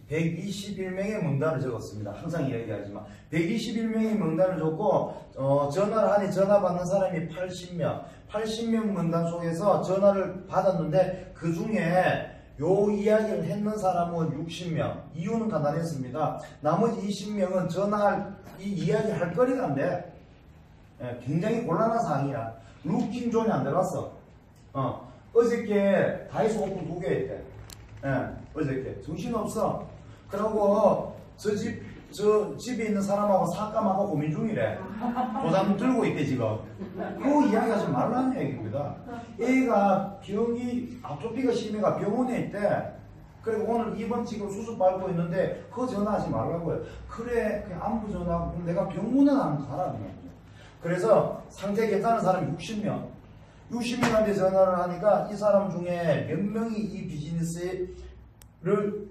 A: 121명의 명단을 적었습니다. 항상 이야기하지만 121명의 명단을 적고 전화를 하니 전화 받는 사람이 80명 명단 속에서 전화를 받았는데 그 중에 요 이야기를 했는 사람은 60명. 이유는 간단했습니다. 나머지 20명은 전화할 이 이야기 할 거리가 안 돼. 예, 굉장히 곤란한 상황이야. 루킹 존이 안 들어갔어. 어저께 다이소 오픈 2개 했대. 예, 어저께 정신없어. 그러고 저 집에 있는 사람하고 삭감하고 고민 중이래. 도장 들고 있대 지금. 그 이야기 하지 말라는 얘기입니다. 애가 병이 아토피가 심해가 병원에 있대. 그리고 오늘 입원 지금 수술 받고 있는데 그거 전화하지 말라고요. 그래 그냥 안부 전화하고 그럼 내가 병원은 안 가라는 거죠. 그래서 상태 괜찮은 사람이 60명한테 전화를 하니까 이 사람 중에 몇 명이 이 비즈니스를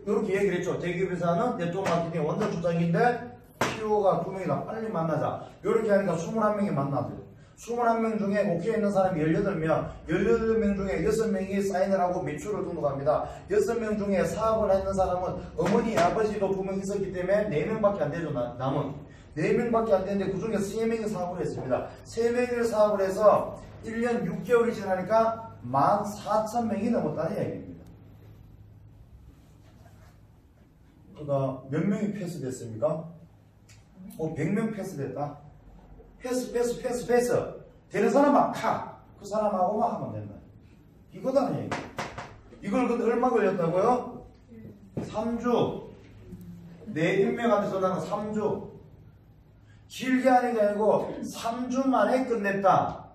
A: 이렇게 얘기를 했죠. 대기업에서는 네트워크 마케팅 원전 주장인데 PO가 2명이다. 빨리 만나자. 이렇게 하니까 21명이 만나죠. 21명 중에 오케이 있는 사람이 18명, 18명 중에 6명이 사인을 하고 매출을 등록합니다. 6명 중에 사업을 했는 사람은 어머니, 아버지도 2명 있었기 때문에 4명밖에 안 되죠. 남은 4명밖에 안 되는데 그 중에 3명이 사업을 했습니다. 3명이 사업을 해서 1년 6개월이 지나니까 14,000명이 넘었다는 얘기입니다. 그러니까 몇 명이 패스됐습니까? 100명 패스됐다. 패스 되는 사람만 그 사람하고만 하면 된다. 이거다는 얘기. 이걸 근데 얼마 걸렸다고요? 3주. 4명한테 전화는 3주. 길게 하는 게 아니고 3주 만에 끝냈다.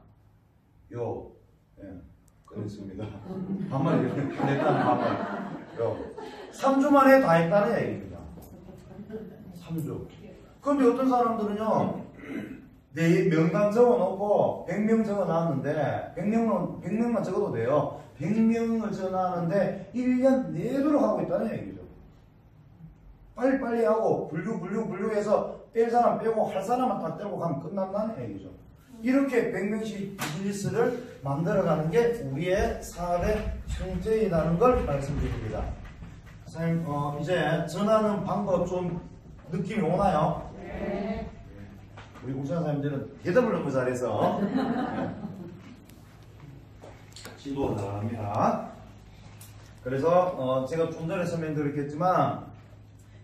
A: 끝냈습니다. 반말이 끝냈다는 반말. 3주 만에 다 했다는 얘기입니다. 3주. 그런데 어떤 사람들은요, 내 명단 적어놓고 100명 적어놨는데 100명만 적어도 돼요. 100명을 전화하는데 1년 내도록 하고 있다는 얘기죠. 빨리빨리 하고 분류해서 뺄 사람 빼고 할 사람만 다 떼고 가면 끝난다는 얘기죠. 이렇게 100명씩 비즈니스를 만들어가는 게 우리의 사업의 형태이라는 걸 말씀드립니다. 선생님, 이제 전하는 방법 좀 느낌이 오나요?
C: 네.
A: 우리 국산 사람들은 대답을 너무 잘해서 지도가 잘합니다. 그래서 제가 좀 전에 설명드렸겠지만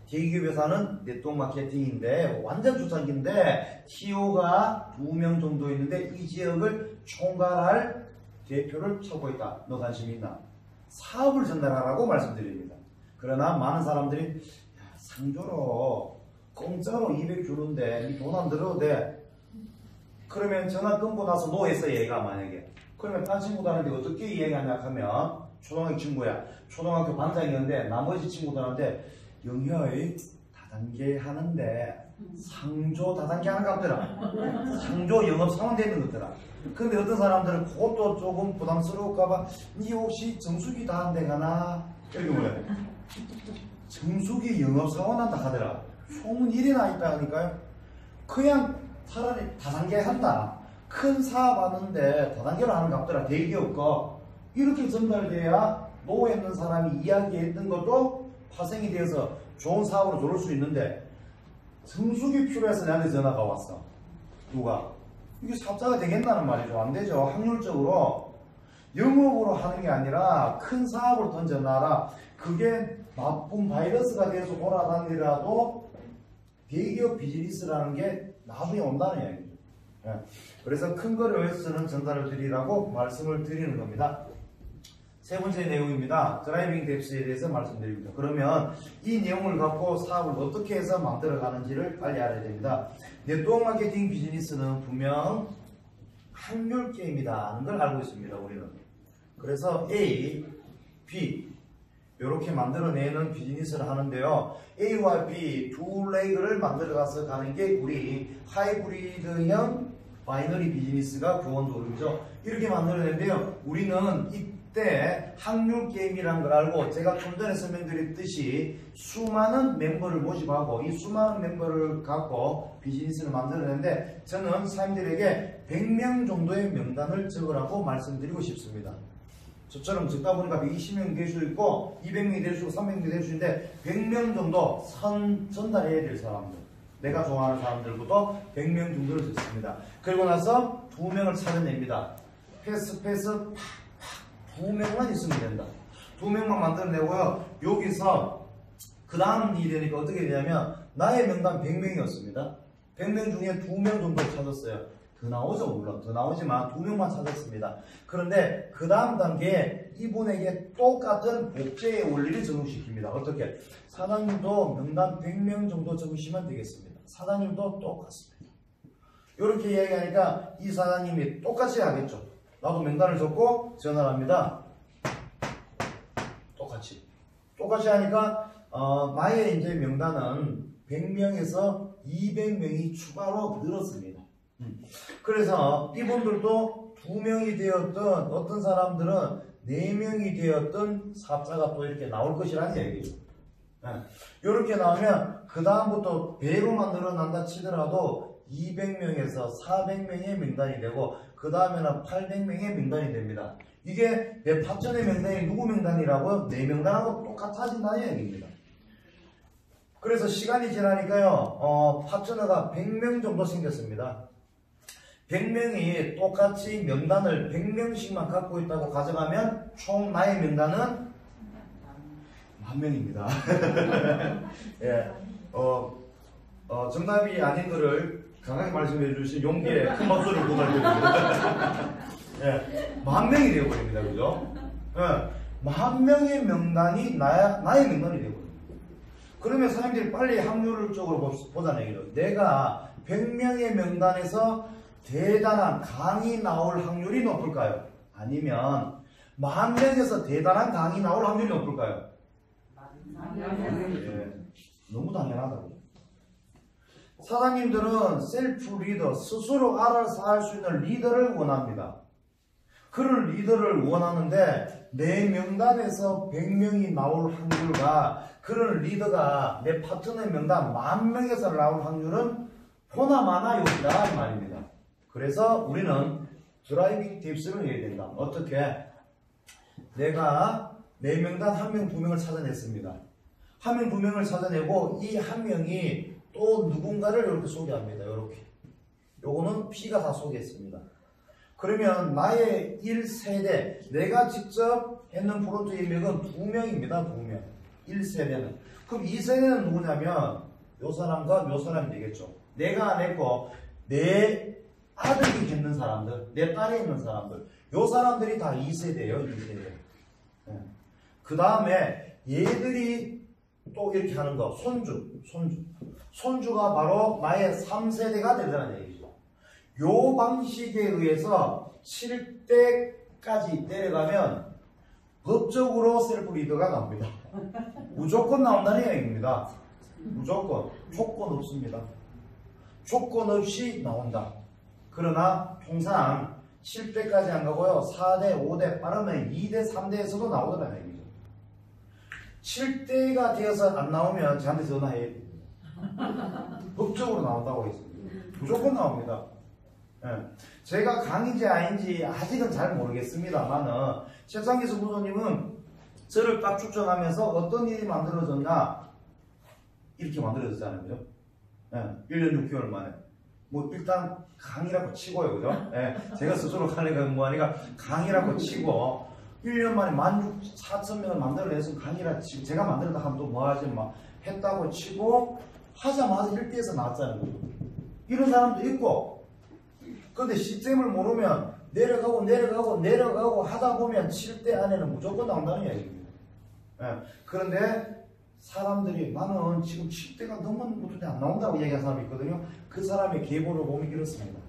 A: 대기업에서는 네트워크 마케팅인데 완전 초창기인데 TO가 2명 정도 있는데 이 지역을 총괄할 대표를 찾고 있다. 너 관심 있나? 사업을 전달하라고 말씀드립니다. 그러나 많은 사람들이 상조로 공짜로 200 주는데 돈 안 들어도 돼. 그러면 전화 끊고 나서 뭐 했어 얘가 만약에. 그러면 딴 친구들한테 어떻게 이야기하냐 하면 초등학교 친구야. 초등학교 반장이었는데 나머지 친구들한테 영희의 다단계 하는데 상조 다단계 하는 것 같더라. 상조 영업사원 되는 것 같더라. 근데 어떤 사람들은 그것도 조금 부담스러울까봐 니 혹시 정수기 다 한 데 가나? 이렇게 뭐래. 정수기 영업사원 한다 하더라. 소문 1이나 있다 하니까요. 그냥 차라리 다단계 한다. 큰 사업 하는데 다단계로 하는 것 같더라. 대기업 거. 이렇게 전달돼야 노에 있는 사람이 이야기했던 것도 파생이 되어서 좋은 사업으로 들어올 수 있는데 정수기 필요해서 나한테 전화가 왔어. 누가? 이게 사업자가 되겠다는 말이죠. 안 되죠. 확률적으로 영업으로 하는 게 아니라 큰 사업을 던져놔라. 그게 나쁜 바이러스가 돼서 돌아다니더라도 대기업 비즈니스라는 게 나중에 온다는 얘기죠. 그래서 큰 거를 위해서는 전달을 드리라고 말씀을 드리는 겁니다. 세 번째 내용입니다. 드라이빙 뎁스에 대해서 말씀드립니다. 그러면 이 내용을 갖고 사업을 어떻게 해서 만들어 가는지를 빨리 알아야 됩니다. 네트워크 마케팅 비즈니스는 분명 확률 게임이다 하는 걸 알고 있습니다. 우리는. 그래서 A, B 이렇게 만들어내는 비즈니스를 하는데요. A와 B 두 레그를 만들어가서 가는 게 우리 하이브리드형 바이너리 비즈니스가 기본적이죠. 이렇게 만들어내는데요. 우리는 이때 확률 게임이라는 걸 알고 제가 좀 전에 설명드렸듯이 수많은 멤버를 모집하고 이 수많은 멤버를 갖고 비즈니스를 만들어내는데 저는 사람들에게 100명 정도의 명단을 적으라고 말씀드리고 싶습니다. 저처럼 적다 보니까 120명이 될 수 있고 200명이 될 수 있고 300명이 될 수 있는데 100명 정도 전달해야 될 사람들, 내가 좋아하는 사람들부터 100명 정도를 적습니다. 그리고 나서 2명을 찾아냅니다. 패스 팍팍 2명만 있으면 된다. 2명만 만들어내고요. 여기서 그 다음 일이 되니까 어떻게 되냐면 나의 명단 100명이었습니다. 100명 중에 2명 정도 찾았어요. 더 나오죠, 물론. 더 나오지만 2명만 찾았습니다. 그런데 그 다음 단계에 이분에게 똑같은 복제의 원리를 적용시킵니다. 어떻게? 사장님도 명단 100명 정도 적으시면 되겠습니다. 사장님도 똑같습니다. 이렇게 이야기하니까 이 사장님이 똑같이 하겠죠. 나도 명단을 적고 전화를 합니다. 똑같이 하니까 나의 이제 명단은 100명에서 200명이 추가로 늘었습니다. 그래서 이분들도 2명이 되었던 어떤 사람들은 4명이 되었던 사업자가 또 이렇게 나올 것이라는 얘기죠. 이렇게 나오면 그 다음부터 배로만 늘어난다 치더라도 200명에서 400명의 명단이 되고 그 다음에는 800명의 명단이 됩니다. 이게 내 파트너의 명단이 누구 명단이라고? 내 명단하고 똑같아진다는 얘기입니다. 그래서 시간이 지나니까요 파트너가 100명 정도 생겼습니다. 100명이 똑같이 명단을 100명씩만 갖고 있다고 가져가면 총 나의 명단은 10,000명입니다. 예, 정답이 아닌 것을 강하게 말씀해 주신 용기에 큰 박수를 보내드립니다. 예, 10,000명이 되어버립니다. 그죠? 예, 10,000명의 명단이 나의 명단이 되어버립니다. 그러면 사람들이 빨리 확률적으로 보자는 얘기죠. 내가 100명의 명단에서 대단한 강이 나올 확률이 높을까요? 아니면 10,000명에서 대단한 강이 나올 확률이 높을까요? 예, 너무 당연하다고. 사장님들은 셀프 리더, 스스로 알아서 할 수 있는 리더를 원합니다. 그런 리더를 원하는데 내 명단에서 100명이 나올 확률과 그런 리더가 내 파트너의 명단 10,000명에서 나올 확률은 보나마나 여기다 말입니다. 그래서 우리는 드라이빙 팁스를 해야 된다. 어떻게? 내가 내 명단 1명, 2명을 찾아냈습니다. 1명, 2명을 찾아내고 이 1명이 또 누군가를 이렇게 소개합니다. 이렇게. 요거는 P가 다 소개했습니다. 그러면 나의 1세대, 내가 직접 했는 프론트 인맥은 2명입니다. 2명. 1세대는. 그럼 2세대는 누구냐면 요 사람과 요 사람이 되겠죠. 내가 안 했고 내 아들이 있는 사람들, 내 딸이 있는 사람들, 요 사람들이 다 2세대예요. 2세대. 네. 그 다음에 얘들이 또 이렇게 하는 거, 손주가 바로 나의 3세대가 되자는 얘기죠. 요 방식에 의해서 7대까지 내려가면 법적으로 셀프 리더가 나옵니다. 무조건 나온다는 얘기입니다. 무조건. 조건 없습니다. 조건 없이 나온다. 그러나 통상 7대까지 안 가고요. 4대, 5대, 빠르면 2대, 3대에서도 나오더라는 얘기죠. 7대가 되어서 안 나오면 저한테 전화해야 됩니다. 법적으로 나온다고 했습니다. 무조건 나옵니다. 예. 제가 강인지 아닌지 아직은 잘 모르겠습니다만은 최상기수 부모님은 저를 딱 추천하면서 어떤 일이 만들어졌나 이렇게 만들어졌잖아요. 예. 1년 6개월 만에. 뭐 일단 강의라고 치고요. 그죠? 예. 제가 스스로 강의가 뭐하니까 강의라고 치고 1년 만에 14,000명을 만들어내서 강의라 치고 제가 만들었다 하면 또 뭐하지 막 했다고 치고 하자마자 1대에서 나왔잖아요. 이런 사람도 있고 그런데 시스템을 모르면 내려가고 하다 보면 7대 안에는 무조건 나온다는 얘기입니다. 예. 그런데 사람들이 나는 지금 7대가 넘었는데 안 나온다고 얘기하는 사람이 있거든요. 그 사람의 계보를 보면 이렇습니다.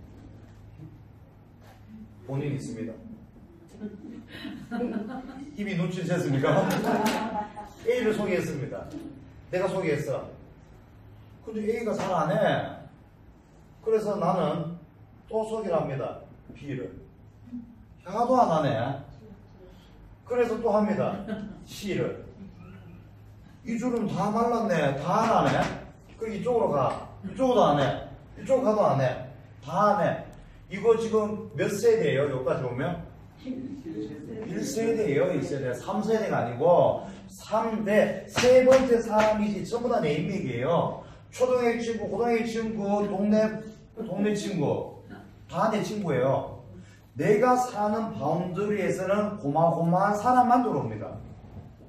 A: 본인 있습니다. 이미 눈치챘습니까? A를 소개했습니다. 내가 소개했어. 근데 A가 잘 안 해. 그래서 나는 또 소개를 합니다. B를. 하도 안 하네. 그래서 또 합니다. C를. 이 줄은 다 말랐네. 다 안 하네. 그리고 이쪽으로 가. 이쪽도 안 해. 이쪽 가도 안 해. 다 안 해. 이거 지금 몇 세대예요? 여기까지 오면? 1세대예요. 1세대. 3세대가 아니고 3대 세 번째 사람이지. 전부 다 내 인맥이에요. 초등학교 친구, 고등학교 친구, 동네 친구 다 내 친구예요. 내가 사는 바운더리에서는 고마고마한 사람만 들어옵니다.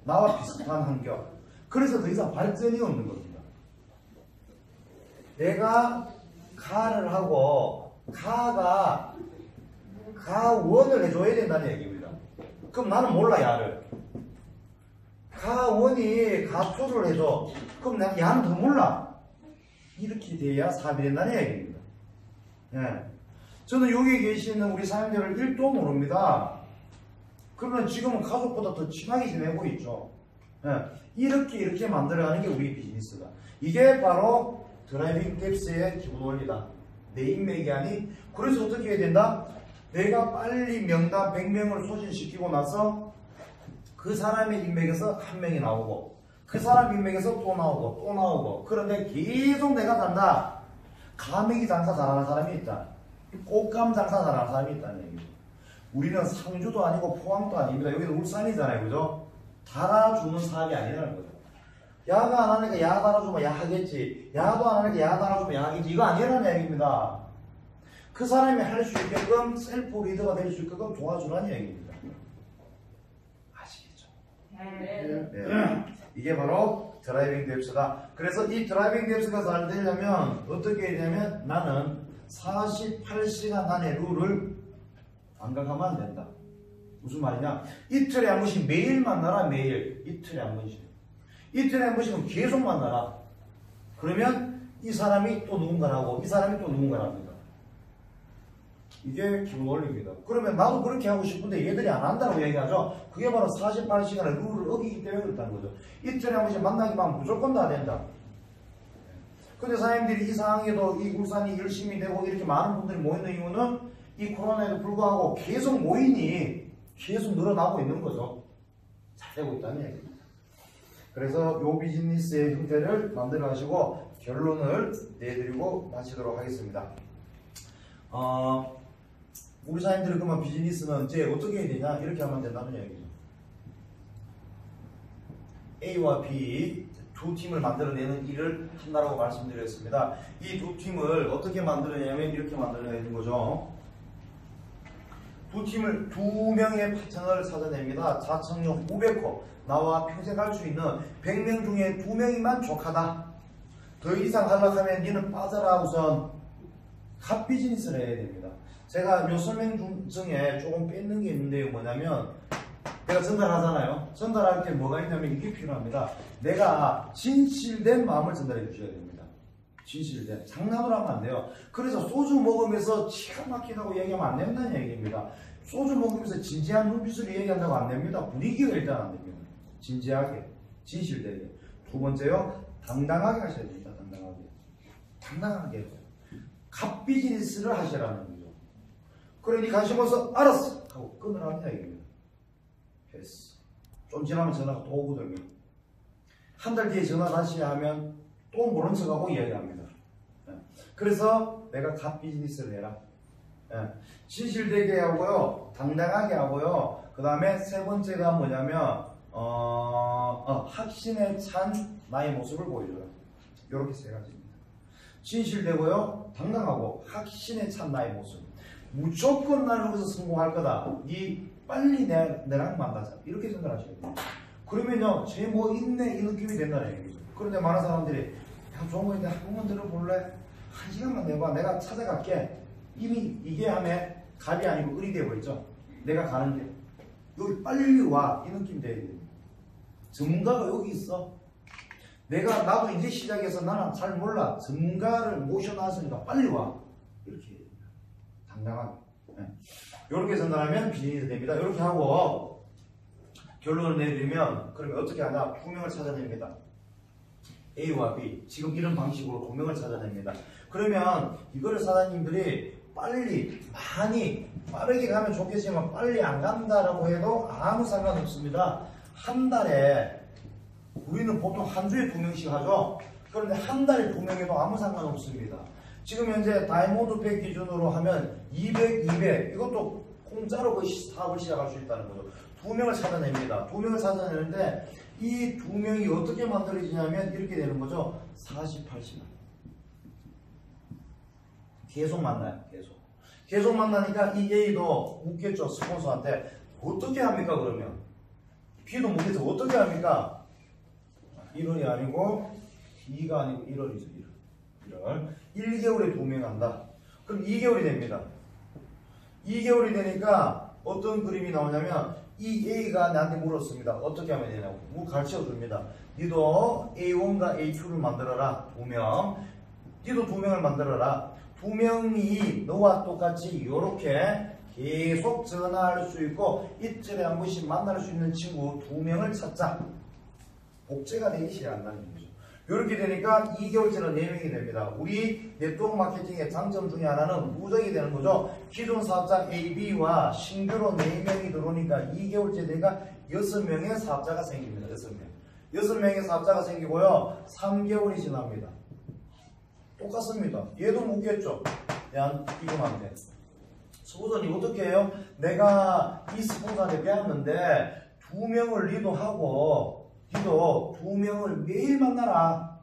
A: 나와 비슷한 환경. 그래서 더 이상 발전이 없는 겁니다. 내가 가를 하고 가가 가원을 해줘야 된다는 얘기입니다. 그럼 나는 몰라 야를. 가원이 가투를 해줘. 그럼 내가 야는 더 몰라. 이렇게 돼야 사업이 된다는 얘기입니다. 예. 저는 여기 계시는 우리 사람들을 1도 모릅니다. 그러면 지금은 가족보다 더 친하게 지내고 있죠. 예. 이렇게 만들어가는 게 우리 비즈니스다. 이게 바로 드라이빙 뎁스의 기본 원리다. 내 인맥이 아닌. 그래서 어떻게 해야 된다? 내가 빨리 명단 100명을 소진시키고 나서 그 사람의 인맥에서 한 명이 나오고 그 사람 인맥에서 또 나오고 그런데 계속 내가 간다. 가메기 장사 잘하는 사람이 있다. 꽃감 장사 잘하는 사람이 있다는 얘기죠. 우리는 상주도 아니고 포항도 아닙니다. 여기는 울산이잖아요. 그죠? 달아주는 사업이 아니라는 거죠. 야가 안 하니까 야 달아주면 야 하겠지. 야도 안 하니까 야 달아주면 야 하겠지. 이거 아니라는 얘기입니다. 그 사람이 할 수 있게끔 셀프 리더가 될 수 있게끔 도와주라는 얘기입니다. 아시겠죠? 네. 이게 바로 드라이빙 뎁스다. 그래서 이 드라이빙 뎁스가 잘 되려면 어떻게 해야 되냐면 나는 48시간 안에 룰을 반각하면 안 된다. 무슨 말이냐? 이틀에 한 번씩 매일 만나라. 매일. 이틀에 한 번씩. 이틀에 한 번씩은 계속 만나라. 그러면 이 사람이 또 누군가를 하고 이 사람이 또 누군가를 합니다. 이게 기본 원리입니다. 그러면 나도 그렇게 하고 싶은데 얘들이 안 한다고 얘기하죠. 그게 바로 48시간의 룰을 어기기 때문에 그렇다는 거죠. 이틀에 한 번씩 만나기만 하면 무조건 다 된다. 근데 사장님들이 이 상황에도 이 울산이 열심히 되고 이렇게 많은 분들이 모이는 이유는 이 코로나에도 불구하고 계속 모이니 계속 늘어나고 있는 거죠. 잘 되고 있다는 얘기입니다. 그래서 요 비즈니스의 형태를 만들어 가시고 결론을 내드리고 마치도록 하겠습니다. 우리 사장님들은 그러면 비즈니스는 이제 어떻게 해야 되냐? 이렇게 하면 된다는 얘기죠. A와 B 두 팀을 만들어내는 일을 한다라고 말씀드렸습니다. 이 두 팀을 어떻게 만들어내냐면 이렇게 만들어내는 거죠. 두 팀을 두 명의 파트너를 찾아냅니다. 자청력 500호 나와 평생 갈 수 있는 100명 중에 2명이만 족하다. 더 이상 하려면 니는 빠져라. 우선 갓 비즈니스를 해야 됩니다. 제가 요 설명 중에 조금 뺏는 게 있는데요. 뭐냐면 내가 전달하잖아요. 전달할 때 뭐가 있냐면 이게 필요합니다. 내가 진실된 마음을 전달해 주셔야 됩니다. 진실된. 장난으로 하면 안 돼요. 그래서 소주 먹으면서 기가 막히다고 얘기하면 안 된다는 얘기입니다. 소주 먹으면서 진지한 눈빛으로 얘기한다고 안 됩니다. 분위기가 일단 안 됩니다. 진지하게, 진실되게. 두 번째요, 당당하게 하셔야 됩니다. 당당하게. 갓 비즈니스를 하시라는 거죠. 그러니 가시면서 알았어 하고 끊으라는 얘기입니다. 됐어. 좀 지나면 전화가 또 오거든요. 한 달 뒤에 전화 다시 하면 또 모른 척하고 이야기합니다. 그래서 내가 갓 비즈니스를 해라. 진실되게 하고요, 당당하게 하고요. 그 다음에 세 번째가 뭐냐면 확신에 찬 나의 모습을 보여줘라. 이렇게 세 가지입니다. 진실되고요, 당당하고 확신에 찬 나의 모습. 무조건 나는 여기서 성공할 거다. 니 빨리 내랑 만나자. 이렇게 생각하셔야 돼요. 그러면요, 제 뭐 있네 이 느낌이 된다는 얘기죠. 그런데 많은 사람들이 야, 좋은 거인데 한 번만 들어볼래? 한 시간만 내봐. 내가 찾아갈게. 이미 이게 하면 갑이 아니고 을이 되고 있죠. 내가 가는데 여기 빨리 와 이 느낌 돼야 돼. 전문가가 여기 있어. 나도 이제 시작해서 나는 잘 몰라. 전문가를 모셔놨으니까 빨리 와. 이렇게 해야 됩니다. 당당하게. 이렇게 전달하면 비즈니스 됩니다. 이렇게 하고 결론을 내리면 그러면 어떻게 하냐? 두 명을 찾아냅니다. A와 B. 지금 이런 방식으로 두 명을 찾아냅니다. 그러면 이거를 사장님들이 빨리 많이 빠르게 가면 좋겠지만 빨리 안 간다라고 해도 아무 상관없습니다. 한 달에 우리는 보통 한 주에 2명씩 하죠. 그런데 한 달에 2명에도 아무 상관없습니다. 지금 현재 다이몬드 팩 기준으로 하면 200, 200 이것도 공짜로 그 사업을 시작할 수 있다는 거죠. 2명을 찾아냅니다. 2명을 찾아내는데 이 2명이 어떻게 만들어지냐면 이렇게 되는 거죠. 40, 80만 계속 만나요. 계속 만나니까 이 A도 묻겠죠. 스폰서한테 어떻게 합니까 그러면? B도 묻겠죠. 어떻게 합니까? 1월이 아니고 2가 아니고 1월이죠. 1월 1개월에 2명 한다. 그럼 2개월이 됩니다. 2개월이 되니까 어떤 그림이 나오냐면 이 A가 나한테 물었습니다. 어떻게 하면 되냐고 가르쳐 줍니다. 니도 A1과 A2를 만들어라. 2명. 니도 2명을 만들어라. 2명이 너와 똑같이 이렇게 계속 전화할 수 있고 이틀에 한 번씩 만날 수 있는 친구 2명을 찾자. 복제가 되기 시작한다는 거죠. 이렇게 되니까 2개월째는 4명이 됩니다. 우리 네트워크 마케팅의 장점 중에 하나는 누적이 되는 거죠. 기존 사업자 A, B와 신규로 4명이 들어오니까 2개월째 되니까 6명의 사업자가 생깁니다. 6명의 사업자가 생기고요. 3개월이 지납니다. 똑같습니다. 얘도 묻겠죠. 이분한테. 스폰서님 어떻게 해요? 내가 이 스폰서한테 배웠는데 2명을 리더하고 니도 2명을 매일 만나라.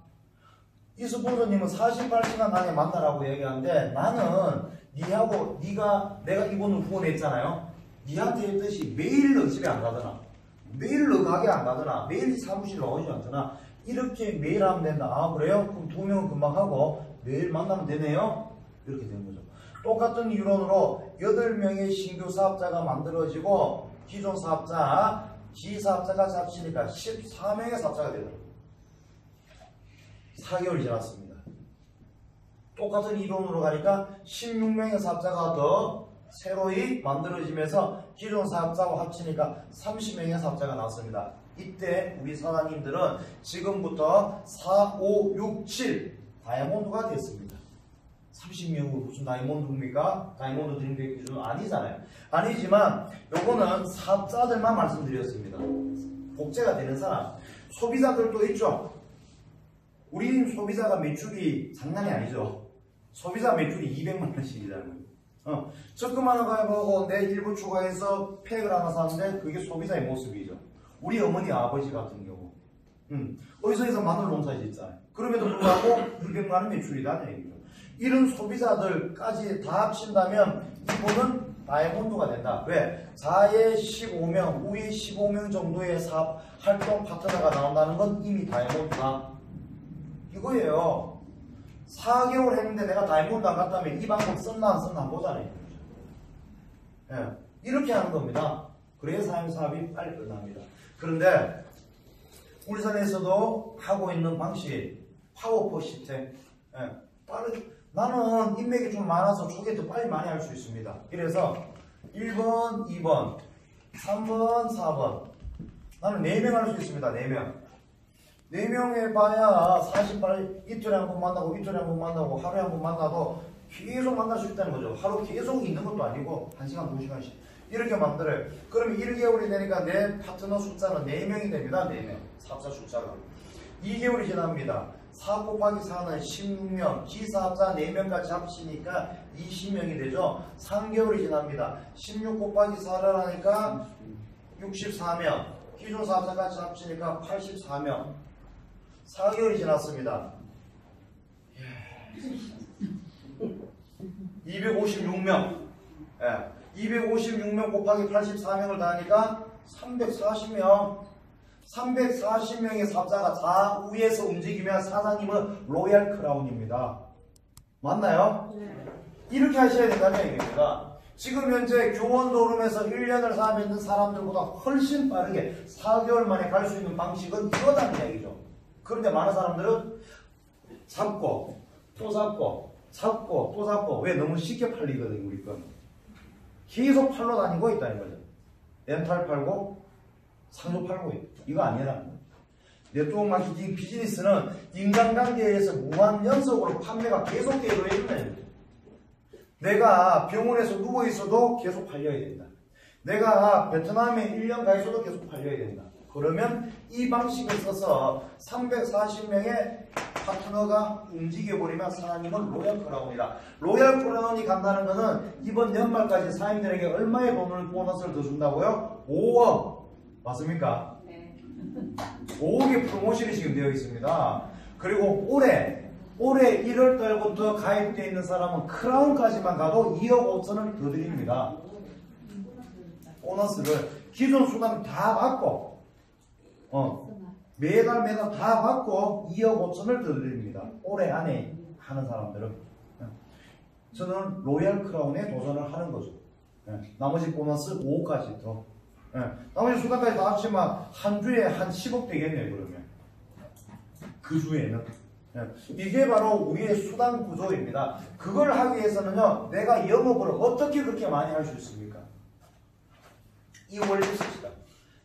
A: 이 스폰서님은 48시간 안에 만나라고 얘기하는데 나는 니하고 내가 이분을 후원했잖아요. 니한테 했듯이 매일 너 집에 안 가더나 매일 너 가게 안 가더나 매일 사무실 나오지 않더나 이렇게 매일 하면 된다. 아 그래요? 그럼 2명은 금방 하고 매일 만나면 되네요. 이렇게 되는 거죠. 똑같은 이론으로 8명의 신규 사업자가 만들어지고 기존 사업자 G사업자가 잡히니까 14명의 사업자가 되더라고요. 4개월이 지났습니다. 똑같은 이론으로 가니까 16명의 사업자가 더 새로이 만들어지면서 기존 사업자와 합치니까 30명의 사업자가 나왔습니다. 이때 우리 사장님들은 지금부터 4, 5, 6, 7 다이아몬드가 됐습니다. 30명으로 무슨 다이몬드입니까? 다이몬드 드림백 기준은 아니잖아요. 아니지만 요거는 사업자들만 말씀드렸습니다. 복제가 되는 사람. 소비자들도 있죠. 우리 소비자가 매출이 장난이 아니죠. 소비자 매출이 200만 원씩이라는 거예요. 적금 하나 가입하고 내 일부 추가해서 팩을 하나 사는데 그게 소비자의 모습이죠. 우리 어머니 아버지 같은 경우 어디서 마늘 농사 짓잖아요. 그럼에도 불구하고 200만 원 매출이라는 얘기죠. 이런 소비자들까지 다 합친다면 이분은 다이아몬드가 된다. 왜? 4에 15명, 5에 15명 정도의 사업 활동 파트너가 나온다는 건 이미 다이아몬드다. 이거예요. 4개월 했는데 내가 다이아몬드 안 갔다면 이 방법 썼나 안 썼나 안 보잖아요. 예, 이렇게 하는 겁니다. 그래야 사업이 빨리 끝납니다. 그런데 울산에서도 하고 있는 방식 파워포 시스템. 나는 인맥이 좀 많아서 초기에 더 빨리 많이 할 수 있습니다. 그래서 1번, 2번, 3번, 4번 나는 4명 할 수 있습니다. 4명 4명 해봐야 48 이틀에 한 번 만나고 이틀에 한 번 만나고 하루에 한 번 만나도 계속 만날 수 있다는 거죠. 하루 계속 있는 것도 아니고 1시간, 2시간씩 이렇게 만들어요. 그러면 1개월이 되니까 내 파트너 숫자는 4명이 됩니다. 4명 사업자 숫자가 2개월이 지납니다. 4 곱하기 4는 16명, G사업자 4명까지 합치니까 20명이 되죠. 3개월이 지납니다. 16 곱하기 4를 하니까 64명, 기존 사업자까지 합치니까 84명. 4개월이 지났습니다. 256명. 256명 곱하기 84명을 더하니까 340명. 340명의 사업자가 좌우에서 움직이면 사장님은 로얄 크라운입니다. 맞나요?
C: 네.
A: 이렇게 하셔야 된다는 얘기입니다. 지금 현재 교원 노름에서 1년을 사업했는 사람들보다 훨씬 빠르게 4개월 만에 갈 수 있는 방식은 이거다는 이야기죠. 그런데 많은 사람들은 잡고 또 잡고 잡고 또 잡고 왜 너무 쉽게 팔리거든요. 우리 건 계속 팔러 다니고 있다는 거죠. 렌탈 팔고 상조 팔고 이거 아니라는 거예요. 네트워크 마케팅 비즈니스는 인간관계에서 무한 연속으로 판매가 계속되어야 된다는 거죠. 내가 병원에서 누워있어도 계속 팔려야 된다. 내가 베트남에 1년 가 있어도 계속 팔려야 된다. 그러면 이 방식을 써서 340명의 파트너가 움직여버리면 사장님은 로얄 크라운이다. 로얄 크라운이 간다는 것은 이번 연말까지 사장님들에게 얼마의 돈을 보너스를 더 준다고요? 5억. 맞습니까?
C: 네.
A: 5억의 프로모션이 지금 되어 있습니다. 그리고 올해 1월달부터 가입되어 있는 사람은 크라운까지만 가도 2억 5천을 더 드립니다. 보너스를 기존 수당 다 받고 매달 다 받고 2억 5천을 더 드립니다. 올해 안에 하는 사람들은 저는 로얄 크라운에 도전을 하는 거죠. 나머지 보너스 5억까지 더 나머지 수당까지 다 합치면 한 주에 한 10억 되겠네요. 그러면 그 주에는 이게 바로 우리의 수당 구조입니다. 그걸 하기 위해서는요, 내가 영업을 어떻게 그렇게 많이 할 수 있습니까? 이 원리 있습니다.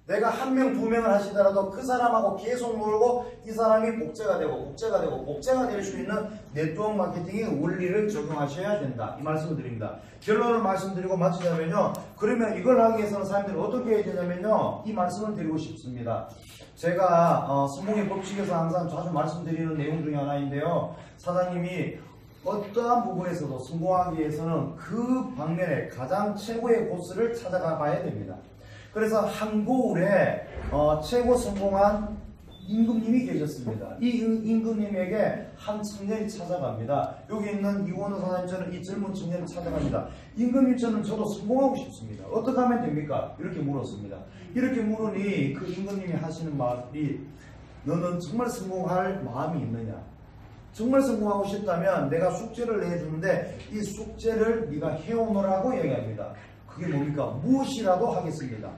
A: 내가 한 명, 두 명을 하시더라도 그 사람하고 계속 놀고 이 사람이 복제가 될 수 있는 네트워크 마케팅의 원리를 적용하셔야 된다. 이 말씀을 드립니다. 결론을 말씀드리고 마치자면요. 그러면 이걸 하기 위해서는 사람들이 어떻게 해야 되냐면요. 이 말씀을 드리고 싶습니다. 제가 성공의 법칙에서 항상 자주 말씀드리는 내용 중에 하나인데요. 사장님이 어떠한 부분에서도 성공하기 위해서는 그 방면에 가장 최고의 코스를 찾아가 봐야 됩니다. 그래서 한고을에 최고 성공한 임금님이 계셨습니다. 이 임금님에게 한 청년이 찾아갑니다. 여기 있는 이원우 사장님처럼 이 젊은 청년이 찾아갑니다. 임금님처럼 저도 성공하고 싶습니다. 어떻게 하면 됩니까? 이렇게 물었습니다. 이렇게 물으니 그 임금님이 하시는 말이 너는 정말 성공할 마음이 있느냐? 정말 성공하고 싶다면 내가 숙제를 내주는데 이 숙제를 네가 해오너라고 얘기합니다. 그게 뭡니까? 무엇이라도 하겠습니다.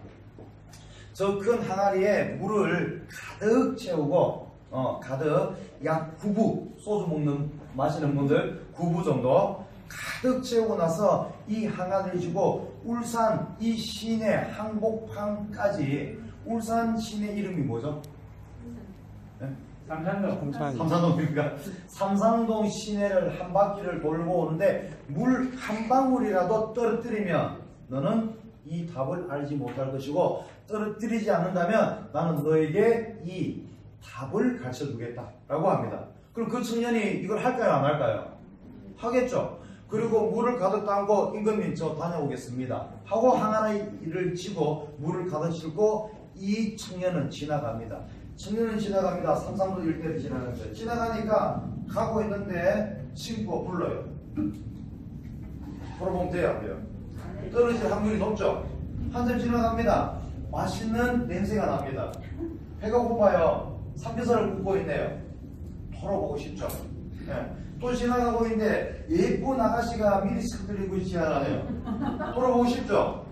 A: 저 큰 항아리에 물을 가득 채우고 가득 약 9부 소주 마시는 분들 9부 정도 가득 채우고 나서 이 항아리를 쥐고 울산 이 시내 한복판까지 울산 시내 이름이 뭐죠? 네? 삼산동입니까? 삼산동 시내를 한 바퀴를 돌고 오는데 물 한 방울이라도 떨어뜨리면 너는 이 답을 알지 못할 것이고 떨어뜨리지 않는다면 나는 너에게 이 답을 가르쳐 주겠다 라고 합니다. 그럼 그 청년이 이걸 할까요? 안 할까요? 하겠죠. 그리고 물을 가득 담고 임금님 저 다녀오겠습니다 하고 항아리를 쥐고 물을 가득 싣고 이 청년은 지나갑니다. 청년은 지나갑니다. 삼산도 일대를 지나가는 거예요. 지나가니까 가고 있는데 친구가 불러요. 물어보면 돼요, 안 돼요? 떨어질 확률이 높죠? 한참 지나갑니다. 맛있는 냄새가 납니다. 배가 고파요. 삼겹살을 굽고 있네요. 털어보고 싶죠? 네. 또 지나가고 있는데 예쁜 아가씨가 미니스커트를 입고 있지 않아요? 털어보고 싶죠?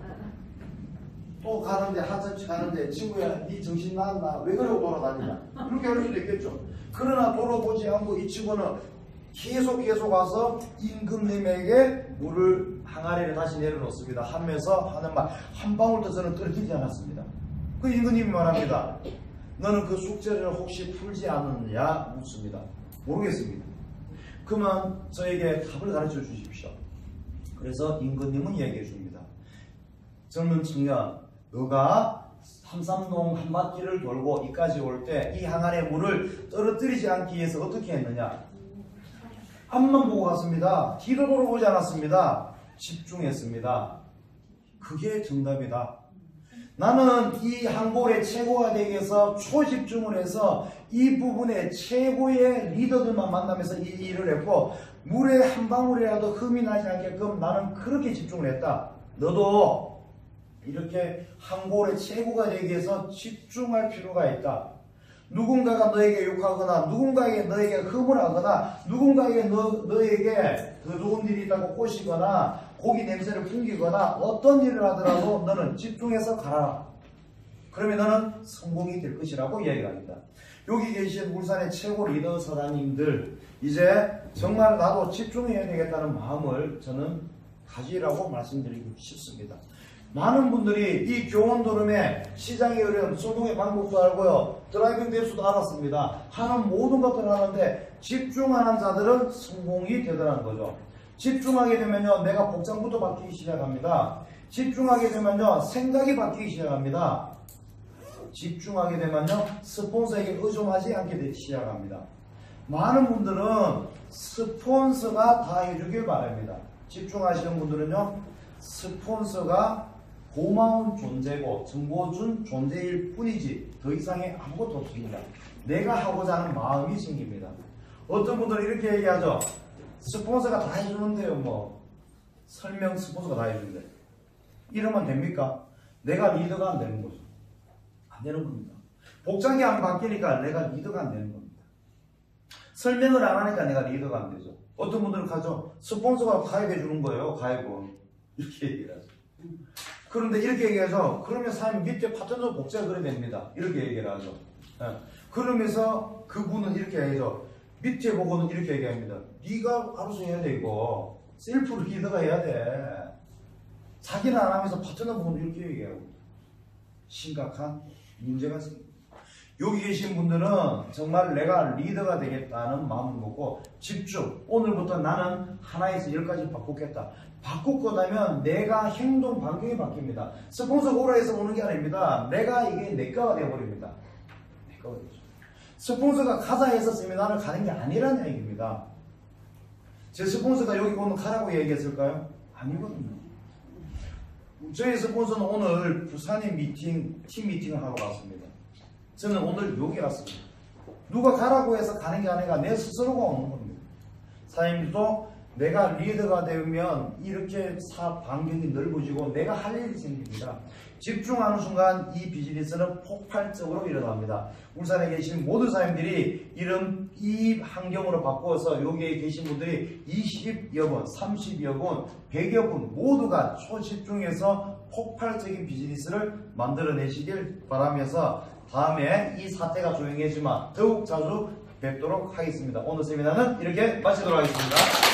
A: 또 가는데 한참씩 가는데 친구야 네 정신 나갔나? 왜 그러고 돌아다니냐? 그렇게 할 수도 있겠죠. 그러나 돌아보지 않고 이 친구는 계속 와서 임금님에게 물을 항아리를 다시 내려놓습니다. 하면서 하는 말 한 방울도 저는 떨어지지 않았습니다. 그 임금님이 말합니다. 너는 그 숙제를 혹시 풀지 않느냐? 묻습니다. 모르겠습니다. 그러면 저에게 답을 가르쳐 주십시오. 그래서 임금님은 얘기해 줍니다. 젊은 청년, 너가 삼산동 한 바퀴를 돌고 이까지 올 때 이 항아리의 물을 떨어뜨리지 않기 위해서 어떻게 했느냐? 앞만 보고 갔습니다. 뒤로 돌아보지 않았습니다. 집중했습니다. 그게 정답이다. 나는 이 한골의 최고가 되기 위해서 초집중을 해서 이 부분에 최고의 리더들만 만나면서 이 일을 했고 물에 한 방울이라도 흠이 나지 않게끔 나는 그렇게 집중을 했다. 너도 이렇게 한골의 최고가 되기 위해서 집중할 필요가 있다. 누군가가 너에게 욕하거나 누군가에게 너에게 허물하거나 누군가에게 너에게 더 좋은 일이 있다고 꼬시거나 고기 냄새를 풍기거나 어떤 일을 하더라도 너는 집중해서 가라. 그러면 너는 성공이 될 것이라고 이야기를 합니다. 여기 계신 울산의 최고 리더 사장님들 이제 정말 나도 집중해야 되겠다는 마음을 저는 가지라고 말씀드리고 싶습니다. 많은 분들이 이 교원도름에 시장의 어려움, 소통의 방법도 알고요. 드라이빙 대수도 알았습니다. 하는 모든 것들을 하는데 집중하는 자들은 성공이 되더라는 거죠. 집중하게 되면요. 내가 복장부터 바뀌기 시작합니다. 집중하게 되면요. 생각이 바뀌기 시작합니다. 집중하게 되면요. 스폰서에게 의존하지 않게 되기 시작합니다. 많은 분들은 스폰서가 다 해주길 바랍니다. 집중하시는 분들은요. 스폰서가 고마운 존재고 정보준 존재일 뿐이지 더 이상의 아무것도 없습니다. 내가 하고자 하는 마음이 생깁니다. 어떤 분들은 이렇게 얘기하죠. 스폰서가 다 해주는데요. 뭐 설명 스폰서가 다 해주는데 이러면 됩니까? 내가 리더가 안 되는 거죠. 안 되는 겁니다. 복장이 안 바뀌니까 내가 리더가 안 되는 겁니다. 설명을 안 하니까 내가 리더가 안 되죠. 어떤 분들은 가죠. 스폰서가 가입해 주는 거예요. 가입은. 이렇게 얘기를 하죠. 그런데 이렇게 얘기해서 그러면 사장님 밑에 파트너 복제가 그래 됩니다. 이렇게 얘기를 하죠. 그러면서 그분은 이렇게 해서 밑에 보고는 이렇게 얘기합니다. 네가 알아서 해야 돼 이거. 셀프 리더가 해야 돼. 자기는 안 하면서 파트너 보고는 이렇게 얘기하고 심각한 문제가 생깁니다. 여기 계신 분들은 정말 내가 리더가 되겠다는 마음을 먹고 집중. 오늘부터 나는 하나에서 10가지 바꾸겠다. 바꿀 거다면 내가 행동 반경이 바뀝니다. 스폰서가 오라 해서 오는 게 아닙니다. 내가 이게 내 거가 되어버립니다. 내 거가 되죠. 스폰서가 가자 해서 세미나를 가는 게 아니라는 얘기입니다. 제 스폰서가 여기 오늘 가라고 얘기했을까요? 아니거든요. 저희 스폰서는 오늘 부산에 팀 미팅을 하러 갔습니다. 저는 오늘 여기 왔습니다. 누가 가라고 해서 가는 게 아니라 내 스스로가 오는 겁니다. 사장님도 내가 리더가 되면 이렇게 반경이 넓어지고 내가 할 일이 생깁니다. 집중하는 순간 이 비즈니스는 폭발적으로 일어납니다. 울산에 계신 모든 사장님들이 이 환경으로 바꾸어서 여기에 계신 분들이 20여 분, 30여 분, 100여 분 모두가 초집중해서 폭발적인 비즈니스를 만들어내시길 바라면서 다음에 이 사태가 조용해지만 더욱 자주 뵙도록 하겠습니다. 오늘 세미나는 이렇게 마치도록 하겠습니다.